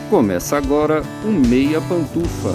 Começa agora o Meia Pantufa.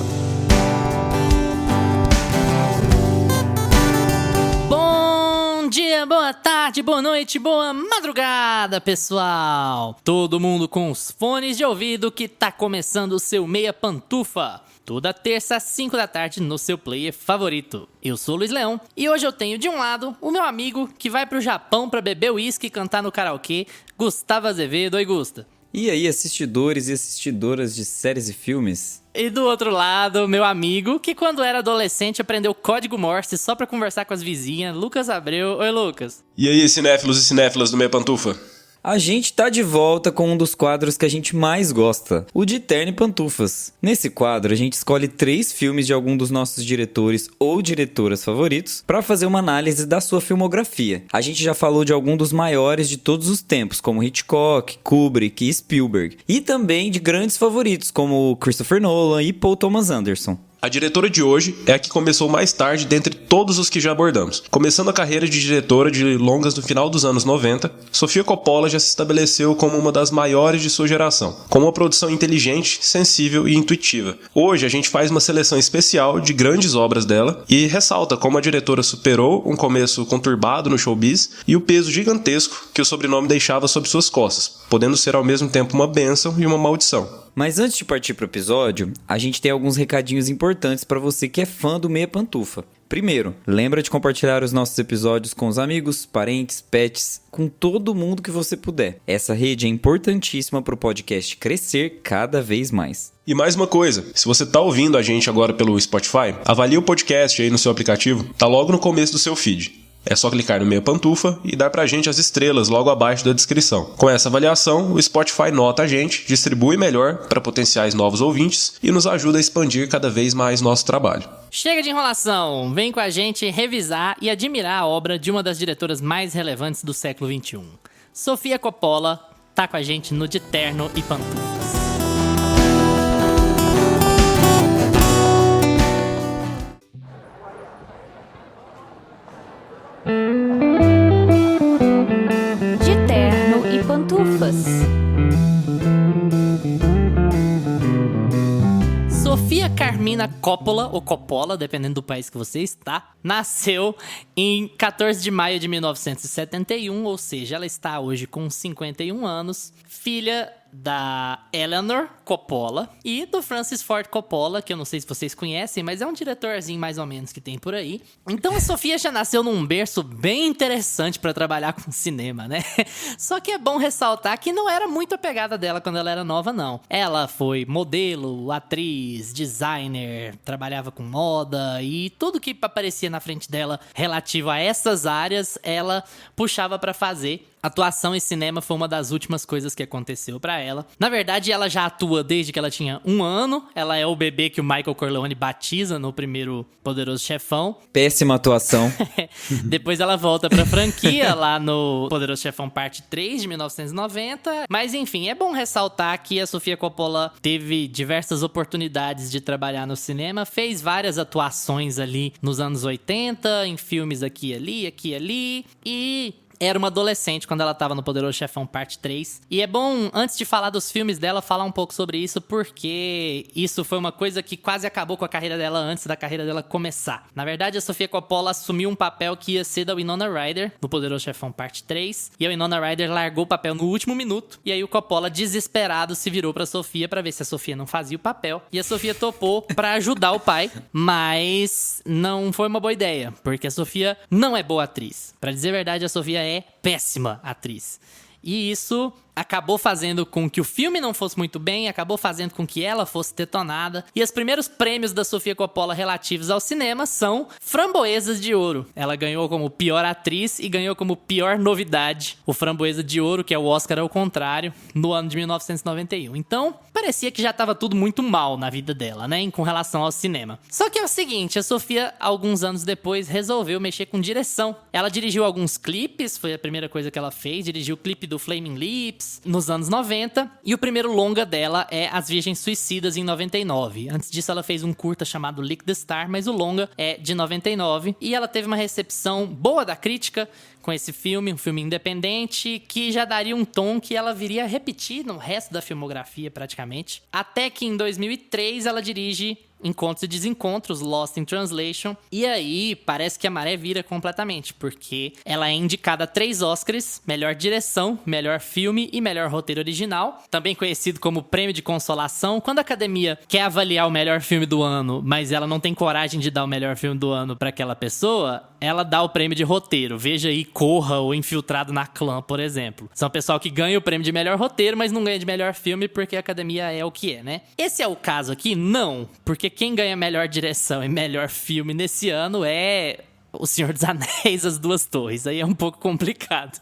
Bom dia, boa tarde, boa noite, boa madrugada, pessoal! Todo mundo com os fones de ouvido que tá começando o seu Meia Pantufa. Toda terça às 5 da tarde no seu player favorito. Eu sou o Luiz Leão e hoje eu tenho de um lado o meu amigo que vai pro Japão pra beber uísque e cantar no karaokê, Gustavo Azevedo. Oi, Gusta. E aí, assistidores e assistidoras de séries e filmes? E do outro lado, meu amigo, que quando era adolescente aprendeu código Morse só pra conversar com as vizinhas, Lucas Abreu. Oi, Lucas. E aí, cinéfilos e cinéfilas do Meia Pantufa? A gente tá de volta com um dos quadros que a gente mais gosta, o de Terno e Pantufas. Nesse quadro, a gente escolhe 3 filmes de algum dos nossos diretores ou diretoras favoritos pra fazer uma análise da sua filmografia. A gente já falou de algum dos maiores de todos os tempos, como Hitchcock, Kubrick e Spielberg. E também de grandes favoritos, como Christopher Nolan e Paul Thomas Anderson. A diretora de hoje é a que começou mais tarde dentre todos os que já abordamos. Começando a carreira de diretora de longas no final dos anos 90, Sofia Coppola já se estabeleceu como uma das maiores de sua geração, com uma produção inteligente, sensível e intuitiva. Hoje a gente faz uma seleção especial de grandes obras dela e ressalta como a diretora superou um começo conturbado no showbiz e o peso gigantesco que o sobrenome deixava sobre suas costas, podendo ser ao mesmo tempo uma bênção e uma maldição. Mas antes de partir pro episódio, a gente tem alguns recadinhos importantes para você que é fã do Meia Pantufa. Primeiro, lembra de compartilhar os nossos episódios com os amigos, parentes, pets, com todo mundo que você puder. Essa rede é importantíssima para o podcast crescer cada vez mais. E mais uma coisa, se você tá ouvindo a gente agora pelo Spotify, avalie o podcast aí no seu aplicativo, tá logo no começo do seu feed. É só clicar no Meia Pantufa e dar pra gente as estrelas logo abaixo da descrição. Com essa avaliação, o Spotify nota a gente, distribui melhor para potenciais novos ouvintes e nos ajuda a expandir cada vez mais nosso trabalho. Chega de enrolação, vem com a gente revisar e admirar a obra de uma das diretoras mais relevantes do século XXI. Sofia Coppola tá com a gente no De Terno e Pantufas. De Terno e Pantufas. Sofia Carmina Coppola, ou Coppola, dependendo do país que você está, nasceu em 14 de maio de 1971, ou seja, ela está hoje com 51 anos, filha da Eleanor Coppola e do Francis Ford Coppola, que eu não sei se vocês conhecem, mas é um diretorzinho mais ou menos que tem por aí. Então a Sofia já nasceu num berço bem interessante pra trabalhar com cinema, né? Só que é bom ressaltar que não era muito a pegada dela quando ela era nova, não. Ela foi modelo, atriz, designer, trabalhava com moda e tudo que aparecia na frente dela relativo a essas áreas, ela puxava pra fazer. Atuação e cinema foi uma das últimas coisas que aconteceu pra ela. Na verdade, ela já atua desde que ela tinha 1 ano. Ela é o bebê que o Michael Corleone batiza no primeiro Poderoso Chefão. Péssima atuação. Depois ela volta pra franquia lá no Poderoso Chefão Parte 3 de 1990. Mas enfim, é bom ressaltar que a Sofia Coppola teve diversas oportunidades de trabalhar no cinema. Fez várias atuações ali nos anos 80, em filmes aqui e ali. E era uma adolescente quando ela tava no Poderoso Chefão Parte 3. E é bom, antes de falar dos filmes dela, falar um pouco sobre isso, porque isso foi uma coisa que quase acabou com a carreira dela antes da carreira dela começar. Na verdade, a Sofia Coppola assumiu um papel que ia ser da Winona Ryder, no Poderoso Chefão Parte 3. E a Winona Ryder largou o papel no último minuto. E aí o Coppola, desesperado, se virou pra Sofia pra ver se a Sofia não fazia o papel. E a Sofia topou pra ajudar o pai, mas não foi uma boa ideia, porque a Sofia não é boa atriz. Pra dizer a verdade, a Sofia é péssima atriz. E isso acabou fazendo com que o filme não fosse muito bem, acabou fazendo com que ela fosse detonada. E os primeiros prêmios da Sofia Coppola relativos ao cinema são Framboesas de Ouro. Ela ganhou como pior atriz e ganhou como pior novidade o Framboesa de Ouro, que é o Oscar ao contrário, no ano de 1991. Então, parecia que já estava tudo muito mal na vida dela, né, com relação ao cinema. Só que é o seguinte, a Sofia, alguns anos depois, resolveu mexer com direção. Ela dirigiu alguns clipes, foi a primeira coisa que ela fez, dirigiu o clipe do Flaming Lips, Lips nos anos 90. E o primeiro longa dela é As Virgens Suicidas, em 99. Antes disso, ela fez um curta chamado Lick the Star, mas o longa é de 99. E ela teve uma recepção boa da crítica com esse filme, um filme independente, que já daria um tom que ela viria a repetir no resto da filmografia, praticamente. Até que em 2003 ela dirige Encontros e Desencontros, Lost in Translation. E aí, parece que a maré vira completamente, porque ela é indicada a 3 Oscars, melhor direção, melhor filme e melhor roteiro original, também conhecido como prêmio de consolação. Quando a academia quer avaliar o melhor filme do ano, mas ela não tem coragem de dar o melhor filme do ano pra aquela pessoa, ela dá o prêmio de roteiro. Veja aí Corra ou Infiltrado na Clã, por exemplo. São pessoal que ganha o prêmio de melhor roteiro, mas não ganha de melhor filme porque a academia é o que é, né? Esse é o caso aqui? Não, porque quem ganha melhor direção e melhor filme nesse ano é O Senhor dos Anéis, As Duas Torres. Aí é um pouco complicado.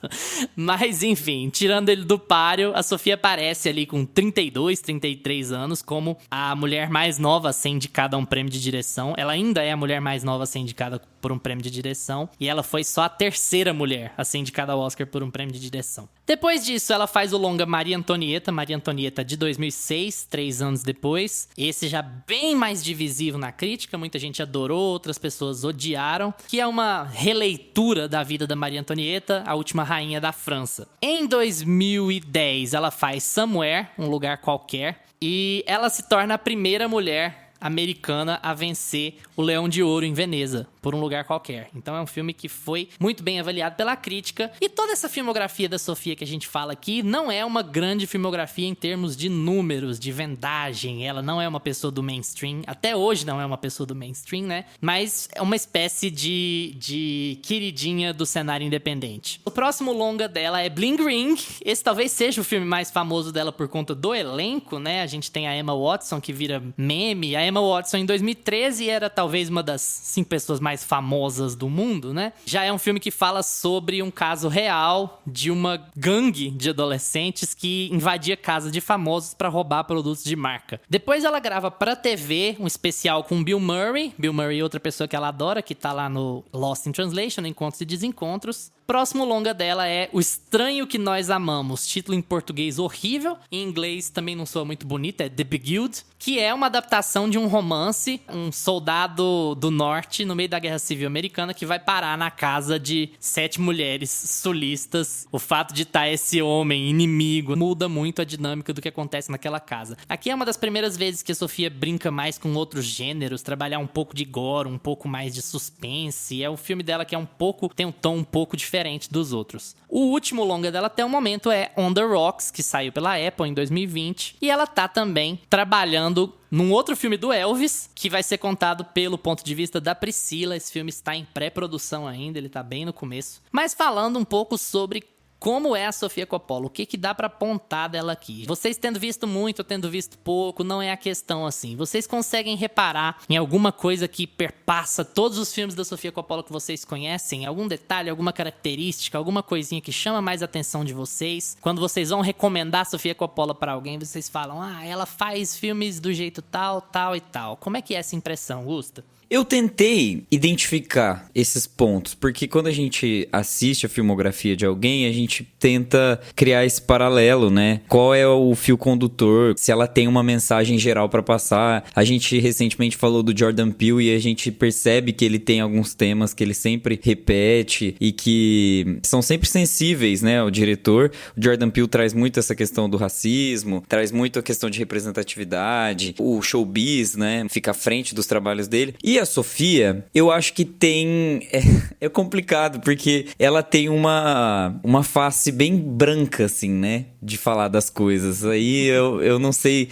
Mas, enfim, tirando ele do páreo, a Sofia aparece ali com 32, 33 anos como a mulher mais nova a ser indicada a um prêmio de direção. Ela ainda é a mulher mais nova a ser indicada por um prêmio de direção. E ela foi só a terceira mulher a ser indicada ao Oscar por um prêmio de direção. Depois disso, ela faz o longa Maria Antonieta de 2006, 3 anos depois. Esse já bem mais divisivo na crítica, muita gente adorou, outras pessoas odiaram, que é uma releitura da vida da Maria Antonieta, a última rainha da França. Em 2010, ela faz Somewhere, Um Lugar Qualquer, e ela se torna a primeira mulher americana a vencer o Leão de Ouro em Veneza, por Um Lugar Qualquer. Então é um filme que foi muito bem avaliado pela crítica. E toda essa filmografia da Sofia que a gente fala aqui não é uma grande filmografia em termos de números, de vendagem. Ela não é uma pessoa do mainstream. Até hoje não é uma pessoa do mainstream, né? Mas é uma espécie de queridinha do cenário independente. O próximo longa dela é Bling Ring. Esse talvez seja o filme mais famoso dela por conta do elenco, né? A gente tem a Emma Watson, que vira meme. A Emma Watson, em 2013, era talvez uma das 5 pessoas mais famosas do mundo, né? Já é um filme que fala sobre um caso real de uma gangue de adolescentes que invadia casa de famosos para roubar produtos de marca. Depois ela grava pra TV um especial com Bill Murray. Bill Murray é outra pessoa que ela adora, que tá lá no Lost in Translation, Encontros e Desencontros. Próximo longa dela é O Estranho que Nós Amamos, título em português horrível, em inglês também não soa muito bonito, é The Beguiled, que é uma adaptação de um romance, um soldado do norte no meio da Guerra Civil Americana que vai parar na casa de 7 mulheres sulistas. O fato de estar esse homem inimigo muda muito a dinâmica do que acontece naquela casa. Aqui é uma das primeiras vezes que a Sofia brinca mais com outros gêneros, trabalhar um pouco de gore, um pouco mais de suspense. É um filme dela que tem um tom um pouco diferente dos outros. O último longa dela até o momento é On the Rocks, que saiu pela Apple em 2020. E ela tá também trabalhando num outro filme do Elvis, que vai ser contado pelo ponto de vista da Priscila. Esse filme está em pré-produção ainda, ele tá bem no começo. Mas falando um pouco sobre como é a Sofia Coppola, o que dá pra apontar dela aqui? Vocês tendo visto muito ou tendo visto pouco, não é a questão assim. Vocês conseguem reparar em alguma coisa que perpassa todos os filmes da Sofia Coppola que vocês conhecem? Algum detalhe, alguma característica, alguma coisinha que chama mais a atenção de vocês? Quando vocês vão recomendar a Sofia Coppola pra alguém, vocês falam, ela faz filmes do jeito tal, tal e tal. Como é que é essa impressão, Gusta? Eu tentei identificar esses pontos, porque quando a gente assiste a filmografia de alguém, a gente tenta criar esse paralelo, né? Qual é o fio condutor, se ela tem uma mensagem geral pra passar. A gente recentemente falou do Jordan Peele e a gente percebe que ele tem alguns temas que ele sempre repete e que são sempre sensíveis, né, ao diretor. O Jordan Peele traz muito essa questão do racismo, traz muito a questão de representatividade, o showbiz, né, fica à frente dos trabalhos dele. E a Sofia, eu acho que tem... É complicado, porque ela tem uma face bem branca, assim, né? De falar das coisas. Aí eu não sei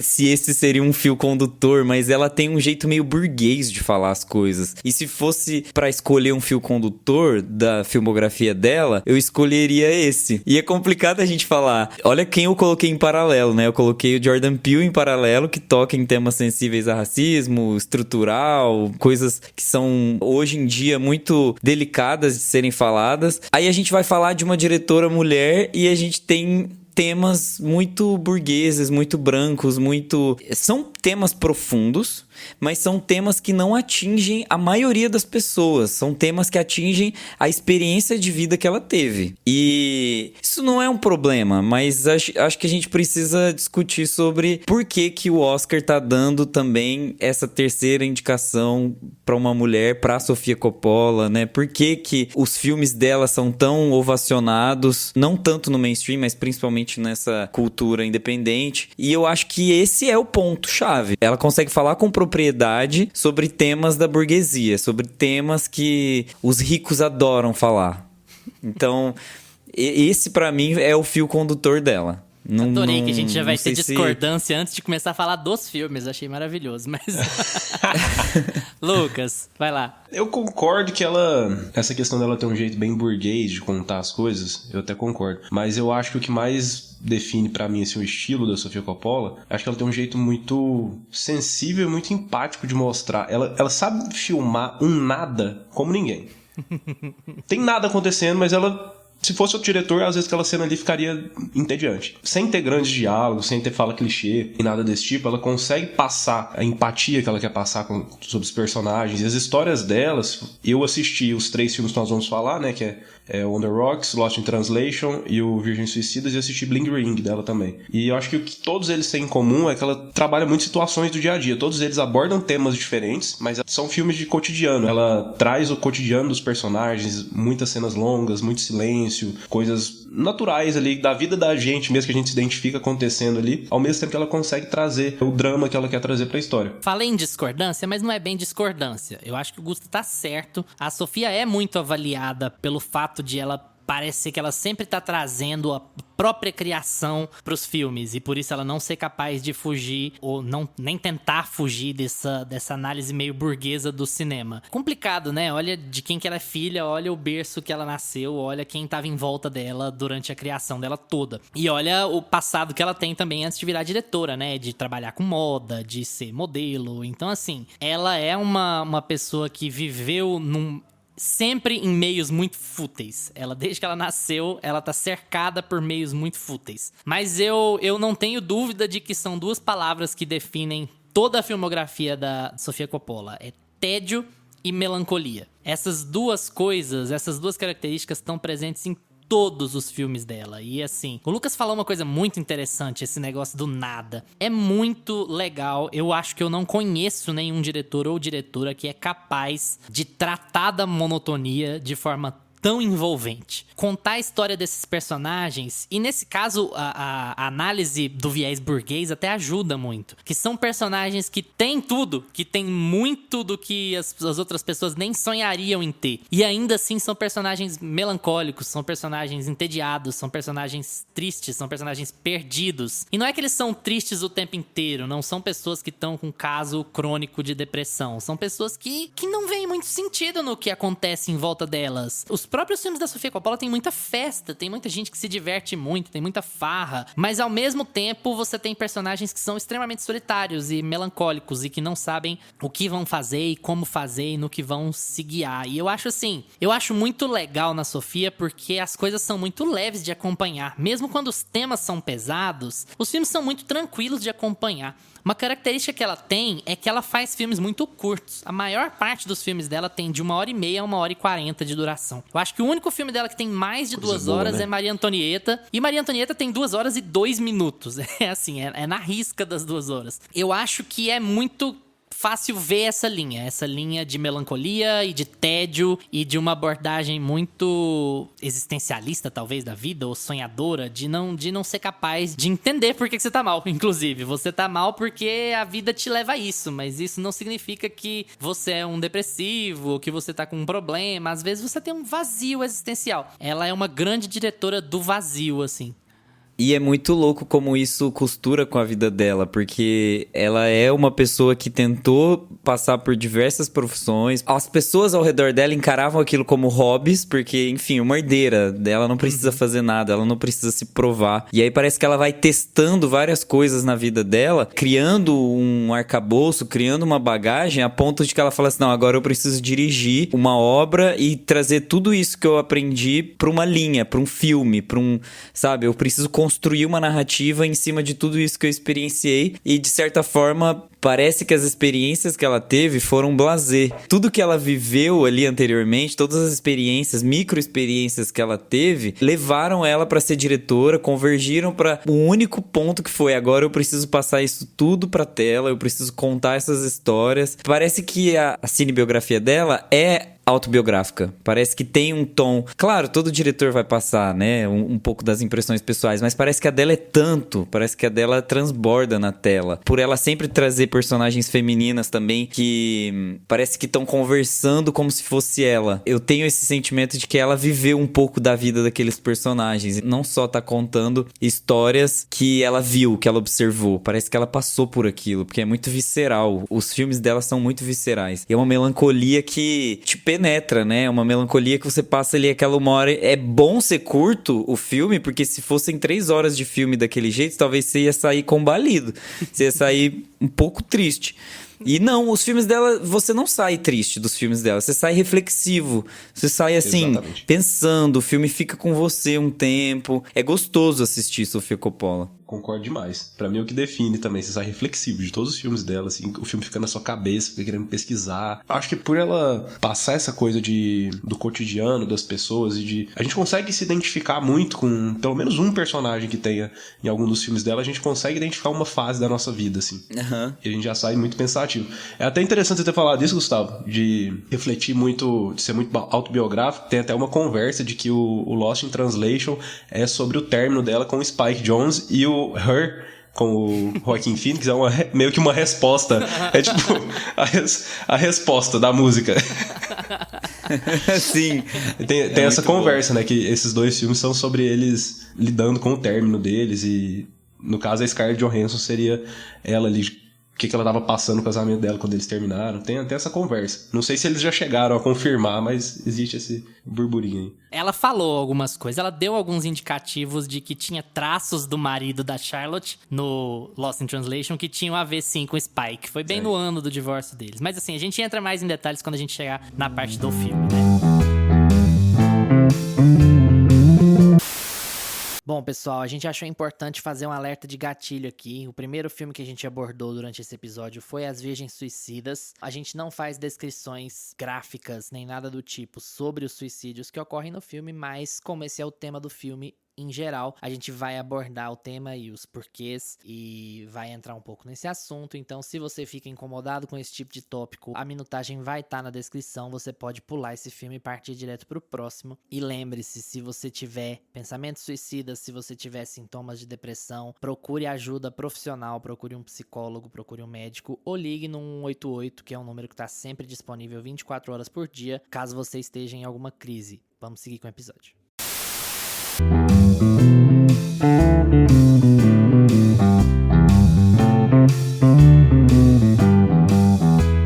se esse seria um fio condutor, mas ela tem um jeito meio burguês de falar as coisas. E se fosse pra escolher um fio condutor da filmografia dela, eu escolheria esse. E é complicado a gente falar. Olha quem eu coloquei em paralelo, né? Eu coloquei o Jordan Peele em paralelo, que toca em temas sensíveis a racismo, estrutural, coisas que são hoje em dia muito delicadas de serem faladas. Aí a gente vai falar de uma diretora mulher e a gente tem temas muito burgueses, muito brancos, muito... São temas profundos, mas são temas que não atingem a maioria das pessoas. São temas que atingem a experiência de vida que ela teve. E isso não é um problema, mas acho que a gente precisa discutir sobre por que o Oscar tá dando também essa terceira indicação para uma mulher, para Sofia Coppola, né? Por que os filmes dela são tão ovacionados, não tanto no mainstream, mas principalmente nessa cultura independente. E eu acho que esse é o ponto-chave. Ela consegue falar com propriedade sobre temas da burguesia, sobre temas que os ricos adoram falar. Então, esse pra mim é o fio condutor dela. Adorei que a gente já vai ter discordância antes de começar a falar dos filmes. Achei maravilhoso, mas... Lucas, vai lá. Eu concordo que essa questão dela ter um jeito bem burguês de contar as coisas, eu até concordo. Mas eu acho que o que mais define pra mim assim, o estilo da Sofia Coppola, acho que ela tem um jeito muito sensível e muito empático de mostrar. Ela sabe filmar um nada como ninguém. Tem nada acontecendo, mas ela... Se fosse outro diretor, às vezes aquela cena ali ficaria entediante. Sem ter grandes diálogos, sem ter fala clichê e nada desse tipo, ela consegue passar a empatia que ela quer passar sobre os personagens. E as histórias delas, eu assisti os 3 filmes que nós vamos falar, né, que é On the Rocks, Lost in Translation e o Virgem Suicidas, e assisti Bling Ring dela também. E eu acho que o que todos eles têm em comum é que ela trabalha muito situações do dia a dia. Todos eles abordam temas diferentes, mas são filmes de cotidiano. Ela traz o cotidiano dos personagens, muitas cenas longas, muito silêncio, coisas naturais ali da vida da gente mesmo, que a gente se identifica acontecendo ali, ao mesmo tempo que ela consegue trazer o drama que ela quer trazer pra história. Falei em discordância, mas não é bem discordância. Eu acho que o Gusto tá certo. A Sofia é muito avaliada pelo fato de ela parecer que ela sempre tá trazendo a própria criação pros filmes, e por isso ela não ser capaz de fugir, ou não nem tentar fugir dessa análise meio burguesa do cinema. Complicado, né? Olha de quem que ela é filha, olha o berço que ela nasceu, olha quem tava em volta dela durante a criação dela toda. E olha o passado que ela tem também antes de virar diretora, né? De trabalhar com moda, de ser modelo. Então, assim, ela é uma pessoa que viveu sempre em meios muito fúteis. Desde que ela nasceu, ela tá cercada por meios muito fúteis. Mas eu não tenho dúvida de que são 2 palavras que definem toda a filmografia da Sofia Coppola. É tédio e melancolia. Essas 2 coisas, essas 2 características estão presentes em todos os filmes dela. E assim, o Lucas falou uma coisa muito interessante, esse negócio do nada. É muito legal. Eu acho que eu não conheço nenhum diretor ou diretora que é capaz de tratar da monotonia de forma tão envolvente. Contar a história desses personagens, e nesse caso a análise do viés burguês até ajuda muito, que são personagens que têm tudo, que têm muito do que as outras pessoas nem sonhariam em ter, e ainda assim são personagens melancólicos, são personagens entediados, são personagens tristes, são personagens perdidos. E não é que eles são tristes o tempo inteiro, não são pessoas que estão com caso crônico de depressão, são pessoas que não veem muito sentido no que acontece em volta delas. Os próprios filmes da Sofia Coppola tem muita festa, tem muita gente que se diverte muito, tem muita farra, mas ao mesmo tempo você tem personagens que são extremamente solitários e melancólicos e que não sabem o que vão fazer e como fazer e no que vão se guiar. E eu acho muito legal na Sofia porque as coisas são muito leves de acompanhar. Mesmo quando os temas são pesados, os filmes são muito tranquilos de acompanhar. Uma característica que ela tem é que ela faz filmes muito curtos. A maior parte dos filmes dela tem de 1h30 a 1h40 de duração. Eu acho que o único filme dela que tem mais de 2 horas é Maria Antonieta. E Maria Antonieta tem 2 horas e 2 minutos. É assim, é na risca das 2 horas. Eu acho que é muito fácil ver essa linha de melancolia e de tédio e de uma abordagem muito existencialista, talvez, da vida, ou sonhadora, de não ser capaz de entender por que você tá mal. Inclusive, você tá mal porque a vida te leva a isso, mas isso não significa que você é um depressivo, ou que você tá com um problema. Às vezes você tem um vazio existencial. Ela é uma grande diretora do vazio, assim. E é muito louco como isso costura com a vida dela, porque ela é uma pessoa que tentou passar por diversas profissões. As pessoas ao redor dela encaravam aquilo como hobbies, porque, enfim, uma herdeira dela não precisa fazer nada, ela não precisa se provar. E aí parece que ela vai testando várias coisas na vida dela, criando um arcabouço, criando uma bagagem, a ponto de que ela fala assim, não, agora eu preciso dirigir uma obra e trazer tudo isso que eu aprendi pra uma linha, pra um filme, pra um, sabe, eu preciso construir construir uma narrativa em cima de tudo isso que eu experienciei e, de certa forma, parece que as experiências que ela teve foram blasé. Tudo que ela viveu ali anteriormente, todas as experiências, micro-experiências que ela teve, levaram ela para ser diretora, convergiram para o único ponto que foi: agora eu preciso passar isso tudo pra tela, eu preciso contar essas histórias. Parece que a cinebiografia dela é autobiográfica. Parece que tem um tom... Claro, todo diretor vai passar, né? Um pouco das impressões pessoais, mas parece que a dela é tanto. Parece que a dela transborda na tela. Por ela sempre trazer personagens femininas também que parece que estão conversando como se fosse ela. Eu tenho esse sentimento de que ela viveu um pouco da vida daqueles personagens. E não só tá contando histórias que ela viu, que ela observou. Parece que ela passou por aquilo, porque é muito visceral. Os filmes dela são muito viscerais. E é uma melancolia que te penetra, né? Uma melancolia que você passa ali aquela 1 hora. É bom ser curto o filme, porque se fossem 3 horas de filme daquele jeito, talvez você ia sair combalido. Você ia sair um pouco triste. E não, os filmes dela, você não sai triste dos filmes dela, você sai reflexivo, você sai assim, Exatamente. pensando, o filme fica com você um tempo. É gostoso assistir Sofia Coppola. Concordo demais. Pra mim é o que define também, você sai reflexivo de todos os filmes dela, assim, o filme fica na sua cabeça, fica querendo pesquisar. Acho que por ela passar essa coisa do cotidiano das pessoas e a gente consegue se identificar muito com pelo menos um personagem que tenha em algum dos filmes dela, a gente consegue identificar uma fase da nossa vida, assim. Aham. E a gente já sai muito pensativo. É até interessante você ter falado disso, Gustavo, de refletir muito, de ser muito autobiográfico. Tem até uma conversa de que o Lost in Translation é sobre o término dela com o Spike Jonze, e o Her com o Joaquin Phoenix é meio que uma resposta. É tipo a resposta da música. Sim. Tem essa muito conversa, né? Que esses dois filmes são sobre eles lidando com o término deles. E no caso a Scarlett Johansson seria ela ali, o que ela tava passando no casamento dela quando eles terminaram. Tem até essa conversa. Não sei se eles já chegaram a confirmar, mas existe esse burburinho aí. Ela falou algumas coisas, ela deu alguns indicativos de que tinha traços do marido da Charlotte no Lost in Translation que tinham a ver sim com o Spike. Foi bem no ano do divórcio deles. Mas assim, a gente entra mais em detalhes quando a gente chegar na parte do filme, né? Bom, pessoal, a gente achou importante fazer um alerta de gatilho aqui. O primeiro filme que a gente abordou durante esse episódio foi As Virgens Suicidas. A gente não faz descrições gráficas nem nada do tipo sobre os suicídios que ocorrem no filme, mas como esse é o tema do filme, em geral, a gente vai abordar o tema e os porquês e vai entrar um pouco nesse assunto. Então, se você fica incomodado com esse tipo de tópico, a minutagem vai estar na descrição. Você pode pular esse filme e partir direto pro próximo. E lembre-se, se você tiver pensamentos suicidas, se você tiver sintomas de depressão, procure ajuda profissional, procure um psicólogo, procure um médico ou ligue no 188, que é um número que está sempre disponível 24 horas por dia, caso você esteja em alguma crise. Vamos seguir com o episódio.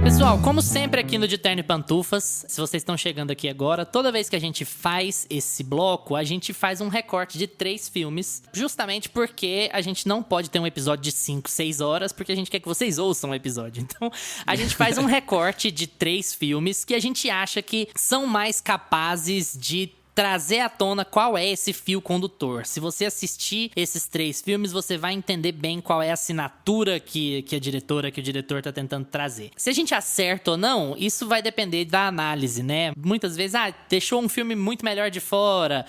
Pessoal, como sempre aqui no De Terno e Pantufas, se vocês estão chegando aqui agora, toda vez que a gente faz esse bloco, a gente faz um recorte de 3 filmes, justamente porque a gente não pode ter um episódio de 5, 6 horas, porque a gente quer que vocês ouçam o episódio. Então, a gente faz um recorte de 3 filmes que a gente acha que são mais capazes de trazer à tona qual é esse fio condutor. Se você assistir esses 3 filmes, você vai entender bem qual é a assinatura que a diretora, que o diretor tá tentando trazer. Se a gente acerta ou não, isso vai depender da análise, né? Muitas vezes, deixou um filme muito melhor de fora.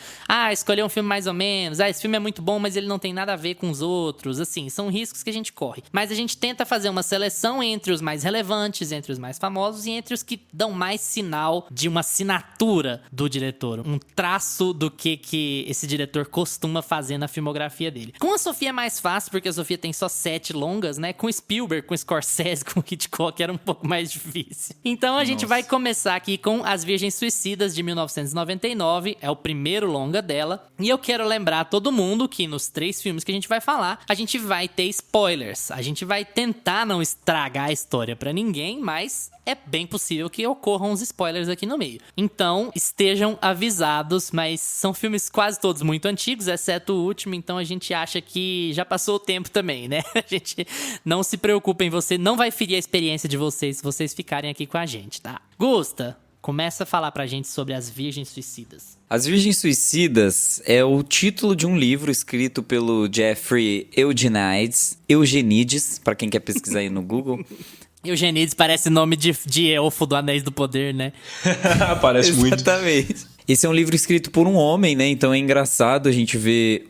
Escolheu um filme mais ou menos. Esse filme é muito bom, mas ele não tem nada a ver com os outros. Assim, são riscos que a gente corre. Mas a gente tenta fazer uma seleção entre os mais relevantes, entre os mais famosos e entre os que dão mais sinal de uma assinatura do diretor. Um traço do que esse diretor costuma fazer na filmografia dele. Com a Sofia é mais fácil, porque a Sofia tem só 7 longas, né? Com Spielberg, com Scorsese, com Hitchcock, era um pouco mais difícil. Então a gente vai começar aqui com As Virgens Suicidas, de 1999. É o primeiro longa dela. E eu quero lembrar a todo mundo que nos 3 filmes que a gente vai falar, a gente vai ter spoilers. A gente vai tentar não estragar a história pra ninguém, mas é bem possível que ocorram uns spoilers aqui no meio. Então, estejam avisados, mas são filmes quase todos muito antigos, exceto o último, então a gente acha que já passou o tempo também, né? A gente não se preocupem, você não vai ferir a experiência de vocês se vocês ficarem aqui com a gente, tá? Gusta, começa a falar pra gente sobre As Virgens Suicidas. As Virgens Suicidas é o título de um livro escrito pelo Jeffrey Eugenides, pra quem quer pesquisar aí no Google. Eugenides parece nome de elfo do Anéis do Poder, né? Parece muito. Exatamente. Esse é um livro escrito por um homem, né? Então é engraçado a gente ver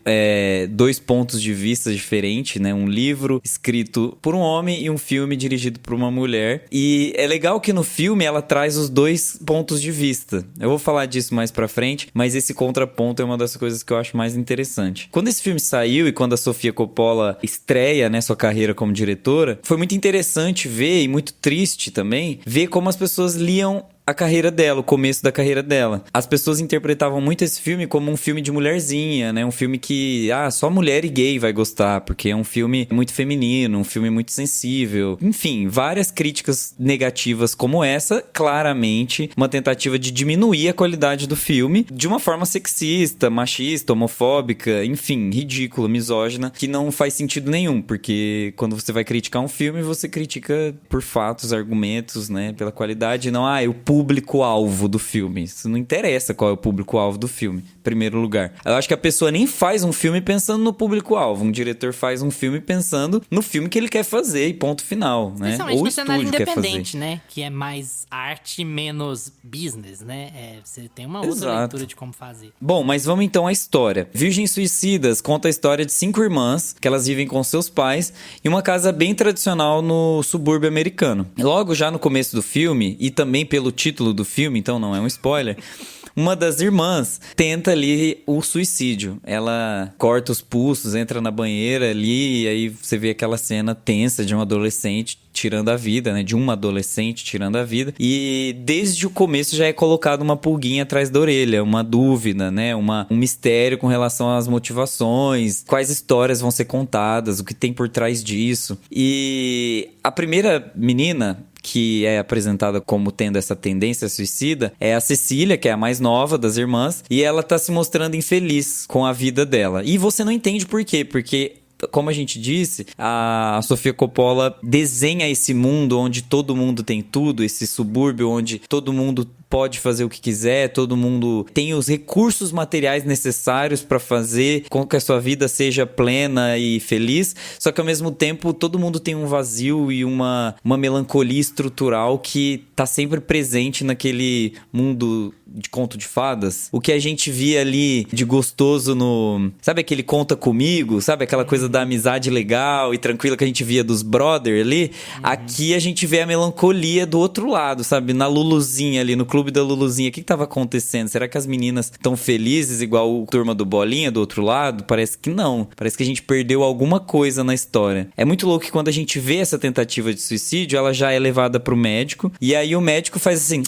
dois pontos de vista diferentes, né? Um livro escrito por um homem e um filme dirigido por uma mulher. E é legal que no filme ela traz os dois pontos de vista. Eu vou falar disso mais pra frente, mas esse contraponto é uma das coisas que eu acho mais interessante. Quando esse filme saiu e quando a Sofia Coppola estreia, né, sua carreira como diretora, foi muito interessante ver e muito triste também ver como as pessoas liam a carreira dela, o começo da carreira dela. As pessoas interpretavam muito esse filme como um filme de mulherzinha, né? Um filme que, só mulher e gay vai gostar, porque é um filme muito feminino, um filme muito sensível. Enfim, várias críticas negativas como essa, claramente uma tentativa de diminuir a qualidade do filme de uma forma sexista, machista, homofóbica, enfim, ridícula, misógina, que não faz sentido nenhum, porque quando você vai criticar um filme, você critica por fatos, argumentos, né? Pela qualidade, não, o público-alvo do filme. Isso não interessa qual é o público-alvo do filme, em primeiro lugar. Eu acho que a pessoa nem faz um filme pensando no público-alvo. Um diretor faz um filme pensando no filme que ele quer fazer e ponto final, né? Especialmente Ou o no cenário estúdio quer fazer. independente, né? Que é mais arte, menos business, né? Você tem uma outra Exato. leitura de como fazer. Bom, mas vamos então à história. Virgens Suicidas conta a história de 5 irmãs, que elas vivem com seus pais, em uma casa bem tradicional no subúrbio americano. Logo já no começo do filme, e também pelo título do filme, então não é um spoiler, uma das irmãs tenta ali o suicídio. Ela corta os pulsos, entra na banheira ali, e aí você vê aquela cena tensa de um adolescente tirando a vida, né? De uma adolescente tirando a vida. E desde o começo já é colocado uma pulguinha atrás da orelha, uma dúvida, né? Um mistério com relação às motivações, quais histórias vão ser contadas, o que tem por trás disso. E a primeira menina que é apresentada como tendo essa tendência suicida é a Cecília, que é a mais nova das irmãs, e ela tá se mostrando infeliz com a vida dela. E você não entende por quê, porque como a gente disse, a Sofia Coppola desenha esse mundo onde todo mundo tem tudo, esse subúrbio onde todo mundo pode fazer o que quiser, todo mundo tem os recursos materiais necessários para fazer com que a sua vida seja plena e feliz, só que ao mesmo tempo todo mundo tem um vazio e uma melancolia estrutural que tá sempre presente naquele mundo de conto de fadas. O que a gente via ali de gostoso no... Sabe aquele Conta Comigo? Sabe aquela coisa da amizade legal e tranquila que a gente via dos brother ali? Aqui a gente vê a melancolia do outro lado, sabe? Na Luluzinha ali, no clube da Luluzinha. O que tava acontecendo? Será que as meninas estão felizes igual o Turma do Bolinha do outro lado? Parece que não. Parece que a gente perdeu alguma coisa na história. É muito louco que quando a gente vê essa tentativa de suicídio, ela já é levada pro médico. E aí o médico faz assim...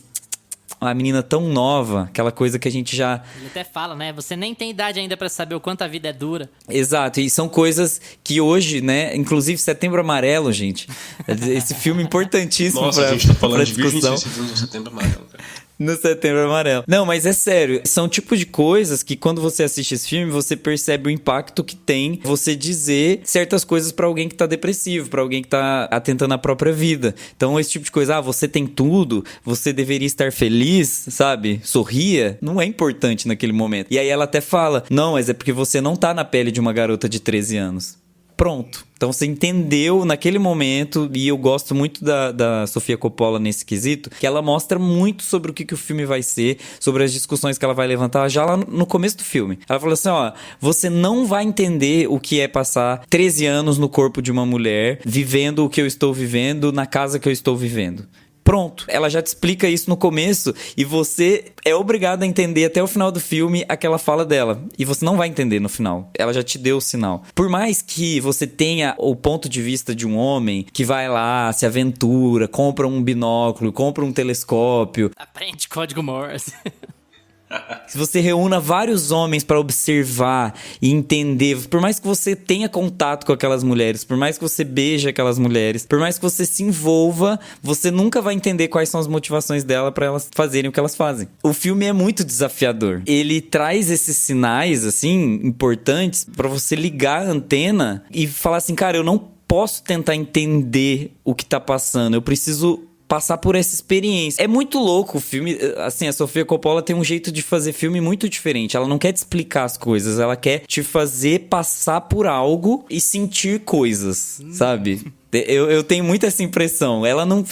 A menina tão nova, aquela coisa que a gente já... Ele até fala, né? Você nem tem idade ainda pra saber o quanto a vida é dura. Exato, e são coisas que hoje, né? Inclusive Setembro Amarelo, gente. Esse filme importantíssimo. Nossa, a gente tá falando de Virgens Suicidas no Setembro Amarelo, cara. No Setembro Amarelo. Não, mas é sério. São tipos de coisas que quando você assiste esse filme, você percebe o impacto que tem você dizer certas coisas pra alguém que tá depressivo, pra alguém que tá atentando a própria vida. Então, esse tipo de coisa, você tem tudo, você deveria estar feliz, sabe? Sorria. Não é importante naquele momento. E aí ela até fala, não, mas é porque você não tá na pele de uma garota de 13 anos. Pronto. Então você entendeu naquele momento, e eu gosto muito da Sofia Coppola nesse quesito, que ela mostra muito sobre o que o filme vai ser, sobre as discussões que ela vai levantar já lá no começo do filme. Ela falou assim, você não vai entender o que é passar 13 anos no corpo de uma mulher, vivendo o que eu estou vivendo, na casa que eu estou vivendo. Pronto, ela já te explica isso no começo e você é obrigado a entender até o final do filme aquela fala dela. E você não vai entender no final. Ela já te deu o sinal. Por mais que você tenha o ponto de vista de um homem que vai lá, se aventura, compra um binóculo, compra um telescópio. Aprende código Morse. Se você reúna vários homens para observar e entender, por mais que você tenha contato com aquelas mulheres, por mais que você beije aquelas mulheres, por mais que você se envolva, você nunca vai entender quais são as motivações dela para elas fazerem o que elas fazem. O filme é muito desafiador. Ele traz esses sinais, assim, importantes para você ligar a antena e falar assim, cara, eu não posso tentar entender o que tá passando, eu preciso passar por essa experiência. É muito louco o filme, assim, a Sofia Coppola tem um jeito de fazer filme muito diferente. Ela não quer te explicar as coisas, ela quer te fazer passar por algo e sentir coisas, sabe? Eu tenho muito essa impressão. Ela não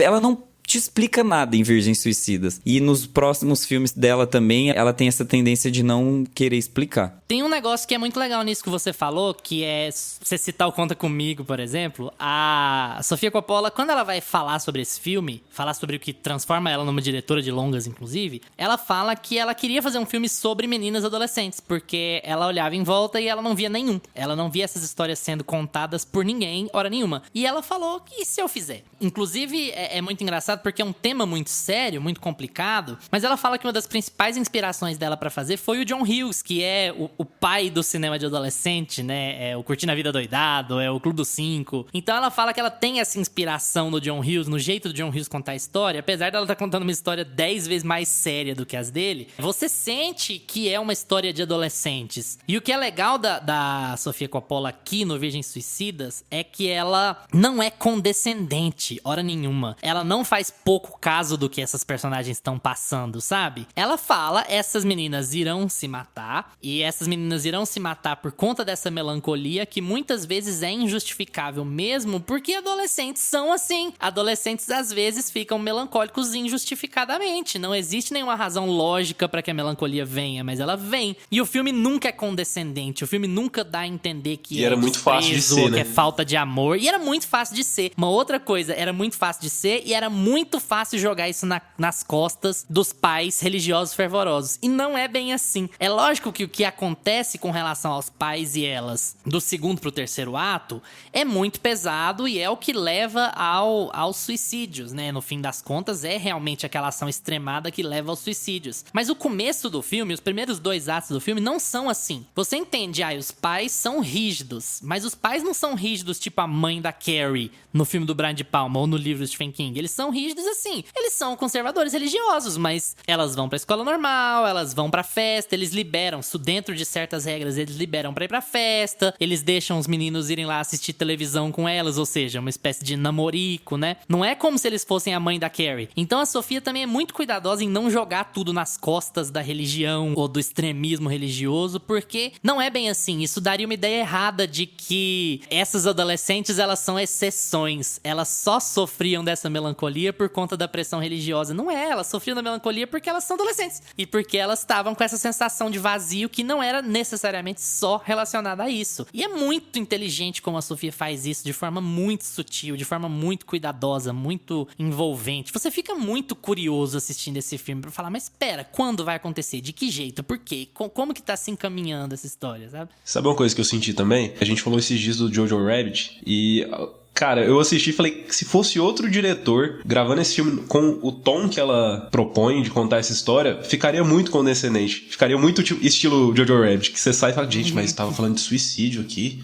te explica nada em Virgens Suicidas. E nos próximos filmes dela também, ela tem essa tendência de não querer explicar. Tem um negócio que é muito legal nisso que você falou, que é você citar o Conta Comigo, por exemplo. A Sofia Coppola, quando ela vai falar sobre esse filme, falar sobre o que transforma ela numa diretora de longas, inclusive, ela fala que ela queria fazer um filme sobre meninas adolescentes, porque ela olhava em volta e ela não via nenhum. Ela não via essas histórias sendo contadas por ninguém, hora nenhuma. E ela falou que e se eu fizer? Inclusive, é muito engraçado porque é um tema muito sério, muito complicado, mas ela fala que uma das principais inspirações dela pra fazer foi o John Hughes, que é o pai do cinema de adolescente, né? É o Curtindo a Vida Doidado, é o Clube dos Cinco. Então ela fala que ela tem essa inspiração no John Hughes, no jeito do John Hughes contar a história, apesar dela estar contando uma história 10 vezes mais séria do que as dele, você sente que é uma história de adolescentes. E o que é legal da Sofia Coppola aqui no Virgens Suicidas é que ela não é condescendente, hora nenhuma. Ela não faz pouco caso do que essas personagens estão passando, sabe? Ela fala, essas meninas irão se matar, e essas meninas irão se matar por conta dessa melancolia que muitas vezes é injustificável mesmo, porque adolescentes são assim. Adolescentes às vezes ficam melancólicos injustificadamente. Não existe nenhuma razão lógica pra que a melancolia venha, mas ela vem. E o filme nunca é condescendente, o filme nunca dá a entender que era muito fácil de ser, né? Que é falta de amor. E era muito fácil de ser. Uma outra coisa, era muito fácil de ser e era muito fácil jogar isso nas costas dos pais religiosos fervorosos. E não é bem assim. É lógico que o que acontece com relação aos pais e elas do segundo pro terceiro ato é muito pesado e é o que leva aos suicídios, né? No fim das contas, é realmente aquela ação extremada que leva aos suicídios. Mas o começo do filme, os primeiros 2 atos do filme não são assim. Você entende, os pais são rígidos, mas os pais não são rígidos tipo a mãe da Carrie no filme do Brian De Palma ou no livro do Stephen King. Eles são rígidos assim. Eles são conservadores religiosos, mas elas vão pra escola normal, elas vão pra festa, eles liberam, dentro de certas regras, eles liberam pra ir pra festa, eles deixam os meninos irem lá assistir televisão com elas, ou seja, uma espécie de namorico, né? Não é como se eles fossem a mãe da Carrie. Então a Sofia também é muito cuidadosa em não jogar tudo nas costas da religião ou do extremismo religioso, porque não é bem assim. Isso daria uma ideia errada de que essas adolescentes, elas são exceções. Elas só sofriam dessa melancolia por conta da pressão religiosa. Não é, elas sofriam da melancolia porque elas são adolescentes. E porque elas estavam com essa sensação de vazio que não era necessariamente só relacionada a isso. E é muito inteligente como a Sofia faz isso, de forma muito sutil, de forma muito cuidadosa, muito envolvente. Você fica muito curioso assistindo esse filme pra falar, mas espera, quando vai acontecer? De que jeito? Por quê? Como que tá se encaminhando essa história, sabe? Sabe uma coisa que eu senti também? A gente falou esses dias do Jojo Rabbit e... Cara, eu assisti e falei que se fosse outro diretor gravando esse filme com o tom que ela propõe de contar essa história, ficaria muito condescendente. Ficaria muito estilo Jojo Rabbit, que você sai e fala, gente, mas tava falando de suicídio aqui.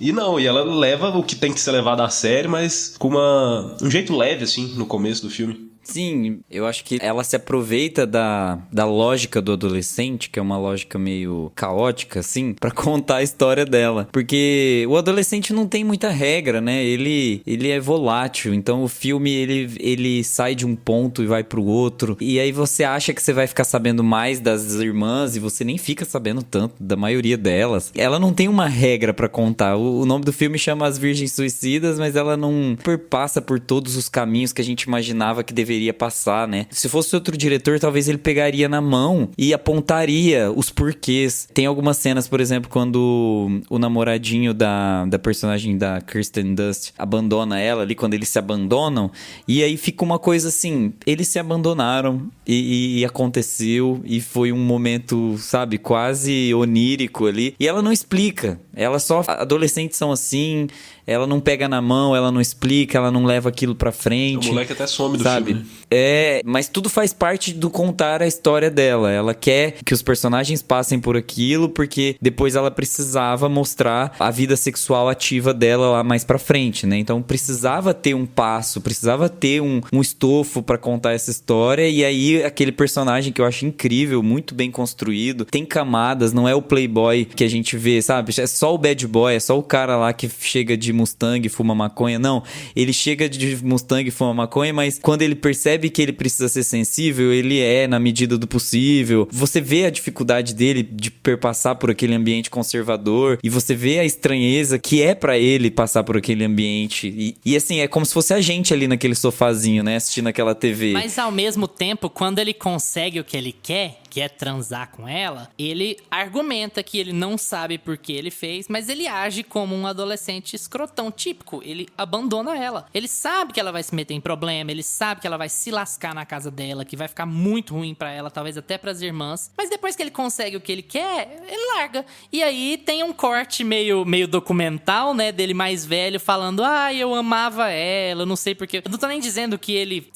E não, e ela leva o que tem que ser levado a sério, mas com um jeito leve, assim, no começo do filme. Sim, eu acho que ela se aproveita da lógica do adolescente, que é uma lógica meio caótica, assim, pra contar a história dela. Porque o adolescente não tem muita regra, né? Ele é volátil, então o filme, ele sai de um ponto e vai pro outro. E aí você acha que você vai ficar sabendo mais das irmãs e você nem fica sabendo tanto da maioria delas. Ela não tem uma regra pra contar. O nome do filme chama As Virgens Suicidas, mas ela não perpassa por todos os caminhos que a gente imaginava que deveria passar, né? Se fosse outro diretor, talvez ele pegaria na mão e apontaria os porquês. Tem algumas cenas, por exemplo, quando o namoradinho da personagem da Kirsten Dunst abandona ela ali, quando eles se abandonam, e aí fica uma coisa assim, eles se abandonaram e aconteceu, e foi um momento, sabe, quase onírico ali, e ela não explica, ela só, adolescentes são assim, ela não pega na mão, ela não explica, ela não leva aquilo pra frente. O moleque até some do sabe? filme. Mas tudo faz parte do contar a história dela. Ela quer que os personagens passem por aquilo, porque depois ela precisava mostrar a vida sexual ativa dela lá mais pra frente, né? Então precisava ter um passo, precisava ter um estofo pra contar essa história. E aí aquele personagem que eu acho incrível, muito bem construído, tem camadas, não é o playboy que a gente vê, sabe? É só o bad boy, é só o cara lá que chega de Mustang e fuma maconha. Não, ele chega de Mustang e fuma maconha, mas quando ele percebe que ele precisa ser sensível, ele na medida do possível. Você vê a dificuldade dele de perpassar por aquele ambiente conservador e você vê a estranheza que é pra ele passar por aquele ambiente. E assim, é como se fosse a gente ali naquele sofazinho, né, assistindo aquela TV. Mas ao mesmo tempo, quando ele consegue o que ele quer, que é transar com ela, ele argumenta que ele não sabe por que ele fez, mas ele age como um adolescente escrotão típico. Ele abandona ela. Ele sabe que ela vai se meter em problema, ele sabe que ela vai se lascar na casa dela, que vai ficar muito ruim pra ela, talvez até pras irmãs. Mas depois que ele consegue o que ele quer, ele larga. E aí tem um corte meio documental, né, dele mais velho falando: eu amava ela, eu não sei porque. Eu não tô nem dizendo que ele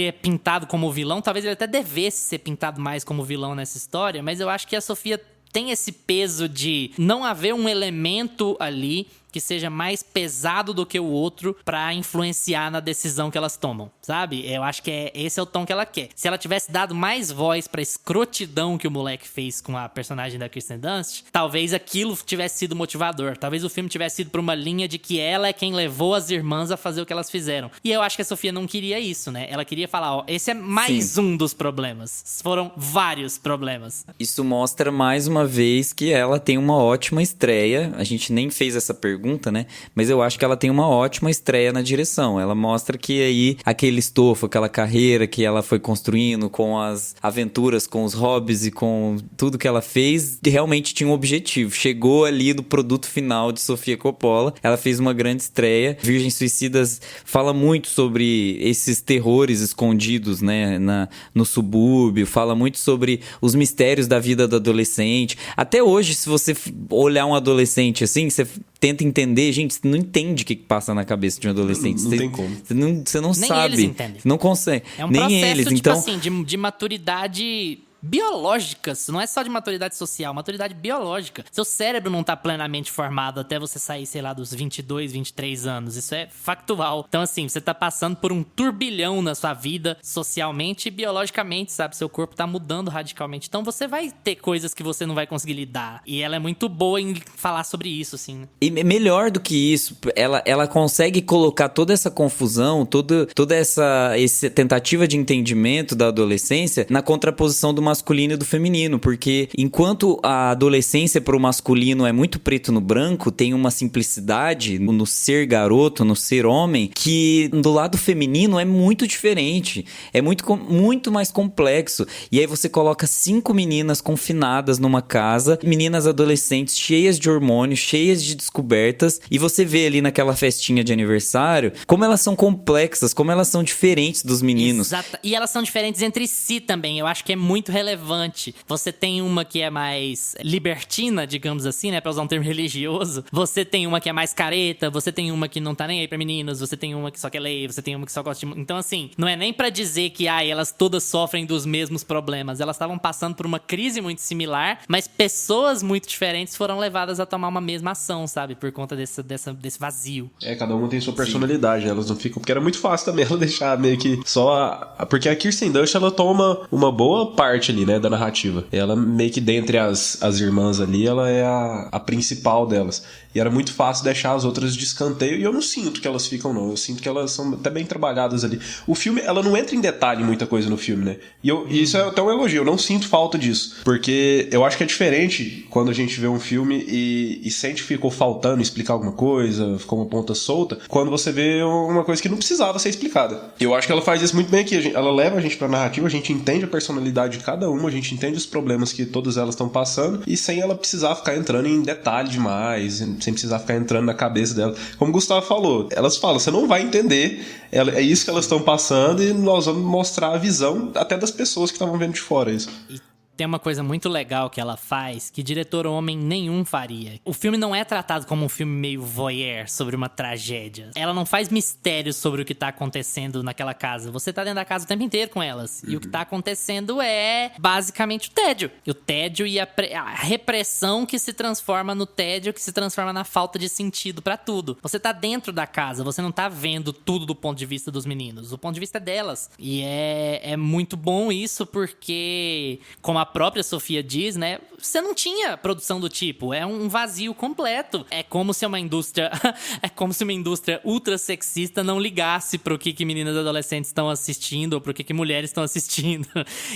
é pintado como vilão, talvez ele até devesse ser pintado mais como vilão nessa história, mas eu acho que a Sofia tem esse peso de não haver um elemento ali que seja mais pesado do que o outro pra influenciar na decisão que elas tomam, sabe? Eu acho que esse é o tom que ela quer. Se ela tivesse dado mais voz pra escrotidão que o moleque fez com a personagem da Kirsten Dunst, talvez aquilo tivesse sido motivador. Talvez o filme tivesse ido pra uma linha de que ela é quem levou as irmãs a fazer o que elas fizeram. E eu acho que a Sofia não queria isso, né? Ela queria falar, esse é mais um dos problemas. Foram vários problemas. Isso mostra mais uma vez que ela tem uma ótima estreia. A gente nem fez essa pergunta, né? Mas eu acho que ela tem uma ótima estreia na direção. Ela mostra que aí aquele estofo, aquela carreira que ela foi construindo com as aventuras, com os hobbies e com tudo que ela fez, realmente tinha um objetivo. Chegou ali no produto final de Sofia Coppola. Ela fez uma grande estreia. Virgens Suicidas fala muito sobre esses terrores escondidos, né? No subúrbio. Fala muito sobre os mistérios da vida do adolescente. Até hoje, se você olhar um adolescente assim, você tenta entender, gente, você não entende o que passa na cabeça de um adolescente. Não tem como. Você não Nem sabe. eles entendem. Não consegue. É um Nem processo, eles. tipo Então, assim, de maturidade biológica, não é só de maturidade social, maturidade biológica. Seu cérebro não tá plenamente formado até você sair, sei lá, dos 22, 23 anos. Isso é factual. Então, assim, você tá passando por um turbilhão na sua vida, socialmente e biologicamente, sabe? Seu corpo tá mudando radicalmente. Então, você vai ter coisas que você não vai conseguir lidar. E ela é muito boa em falar sobre isso, assim. e melhor do que isso, ela consegue colocar toda essa confusão, toda essa tentativa de entendimento da adolescência na contraposição do masculino e do feminino, porque enquanto a adolescência pro masculino é muito preto no branco, tem uma simplicidade no ser garoto, no ser homem, que do lado feminino é muito diferente, é muito mais complexo. E aí você coloca 5 meninas confinadas numa casa, meninas adolescentes cheias de hormônios, cheias de descobertas, e você vê ali naquela festinha de aniversário como elas são complexas, como elas são diferentes dos meninos. Exato. E elas são diferentes entre si também. Eu acho que é muito relevante. Você tem uma que é mais libertina, digamos assim, né? Pra usar um termo religioso. Você tem uma que é mais careta, você tem uma que não tá nem aí pra meninos, você tem uma que só quer ler, você tem uma que só gosta de... Então, assim, não é nem pra dizer que elas todas sofrem dos mesmos problemas. Elas estavam passando por uma crise muito similar, mas pessoas muito diferentes foram levadas a tomar uma mesma ação, sabe? Por conta desse vazio. Cada uma tem sua personalidade, né? Elas não ficam... Porque era muito fácil também ela deixar meio que só... Porque a Kirsten Dunst, ela toma uma boa parte ali, né, da narrativa. Ela meio que dentre as irmãs ali, ela é a principal delas. E era muito fácil deixar as outras de escanteio. E eu não sinto que elas ficam, não. Eu sinto que elas são até bem trabalhadas ali. O filme, ela não entra em detalhe em muita coisa no filme, né? E isso é até um elogio. Eu não sinto falta disso. Porque eu acho que é diferente quando a gente vê um filme e sente que ficou faltando explicar alguma coisa, ficou uma ponta solta, quando você vê uma coisa que não precisava ser explicada. Eu acho que ela faz isso muito bem aqui. Ela leva a gente pra narrativa, a gente entende a personalidade de cada uma, a gente entende os problemas que todas elas estão passando, e sem ela precisar ficar entrando em detalhe demais, sem precisar ficar entrando na cabeça dela. Como o Gustavo falou, elas falam, você não vai entender, é isso que elas estão passando, e nós vamos mostrar a visão até das pessoas que estavam vendo de fora isso. Tem uma coisa muito legal que ela faz que diretor homem nenhum faria. O filme não é tratado como um filme meio voyeur sobre uma tragédia. Ela não faz mistérios sobre o que tá acontecendo naquela casa. Você tá dentro da casa o tempo inteiro com elas. E o que tá acontecendo é basicamente o tédio. O tédio e a repressão que se transforma no tédio, que se transforma na falta de sentido pra tudo. Você tá dentro da casa, você não tá vendo tudo do ponto de vista dos meninos. O ponto de vista é delas. E é muito bom isso porque, como a a própria Sofia diz, né? Você não tinha produção do tipo. É um vazio completo. É como se uma indústria... é como se uma indústria ultra sexista não ligasse pro que meninas adolescentes estão assistindo ou pro que mulheres estão assistindo.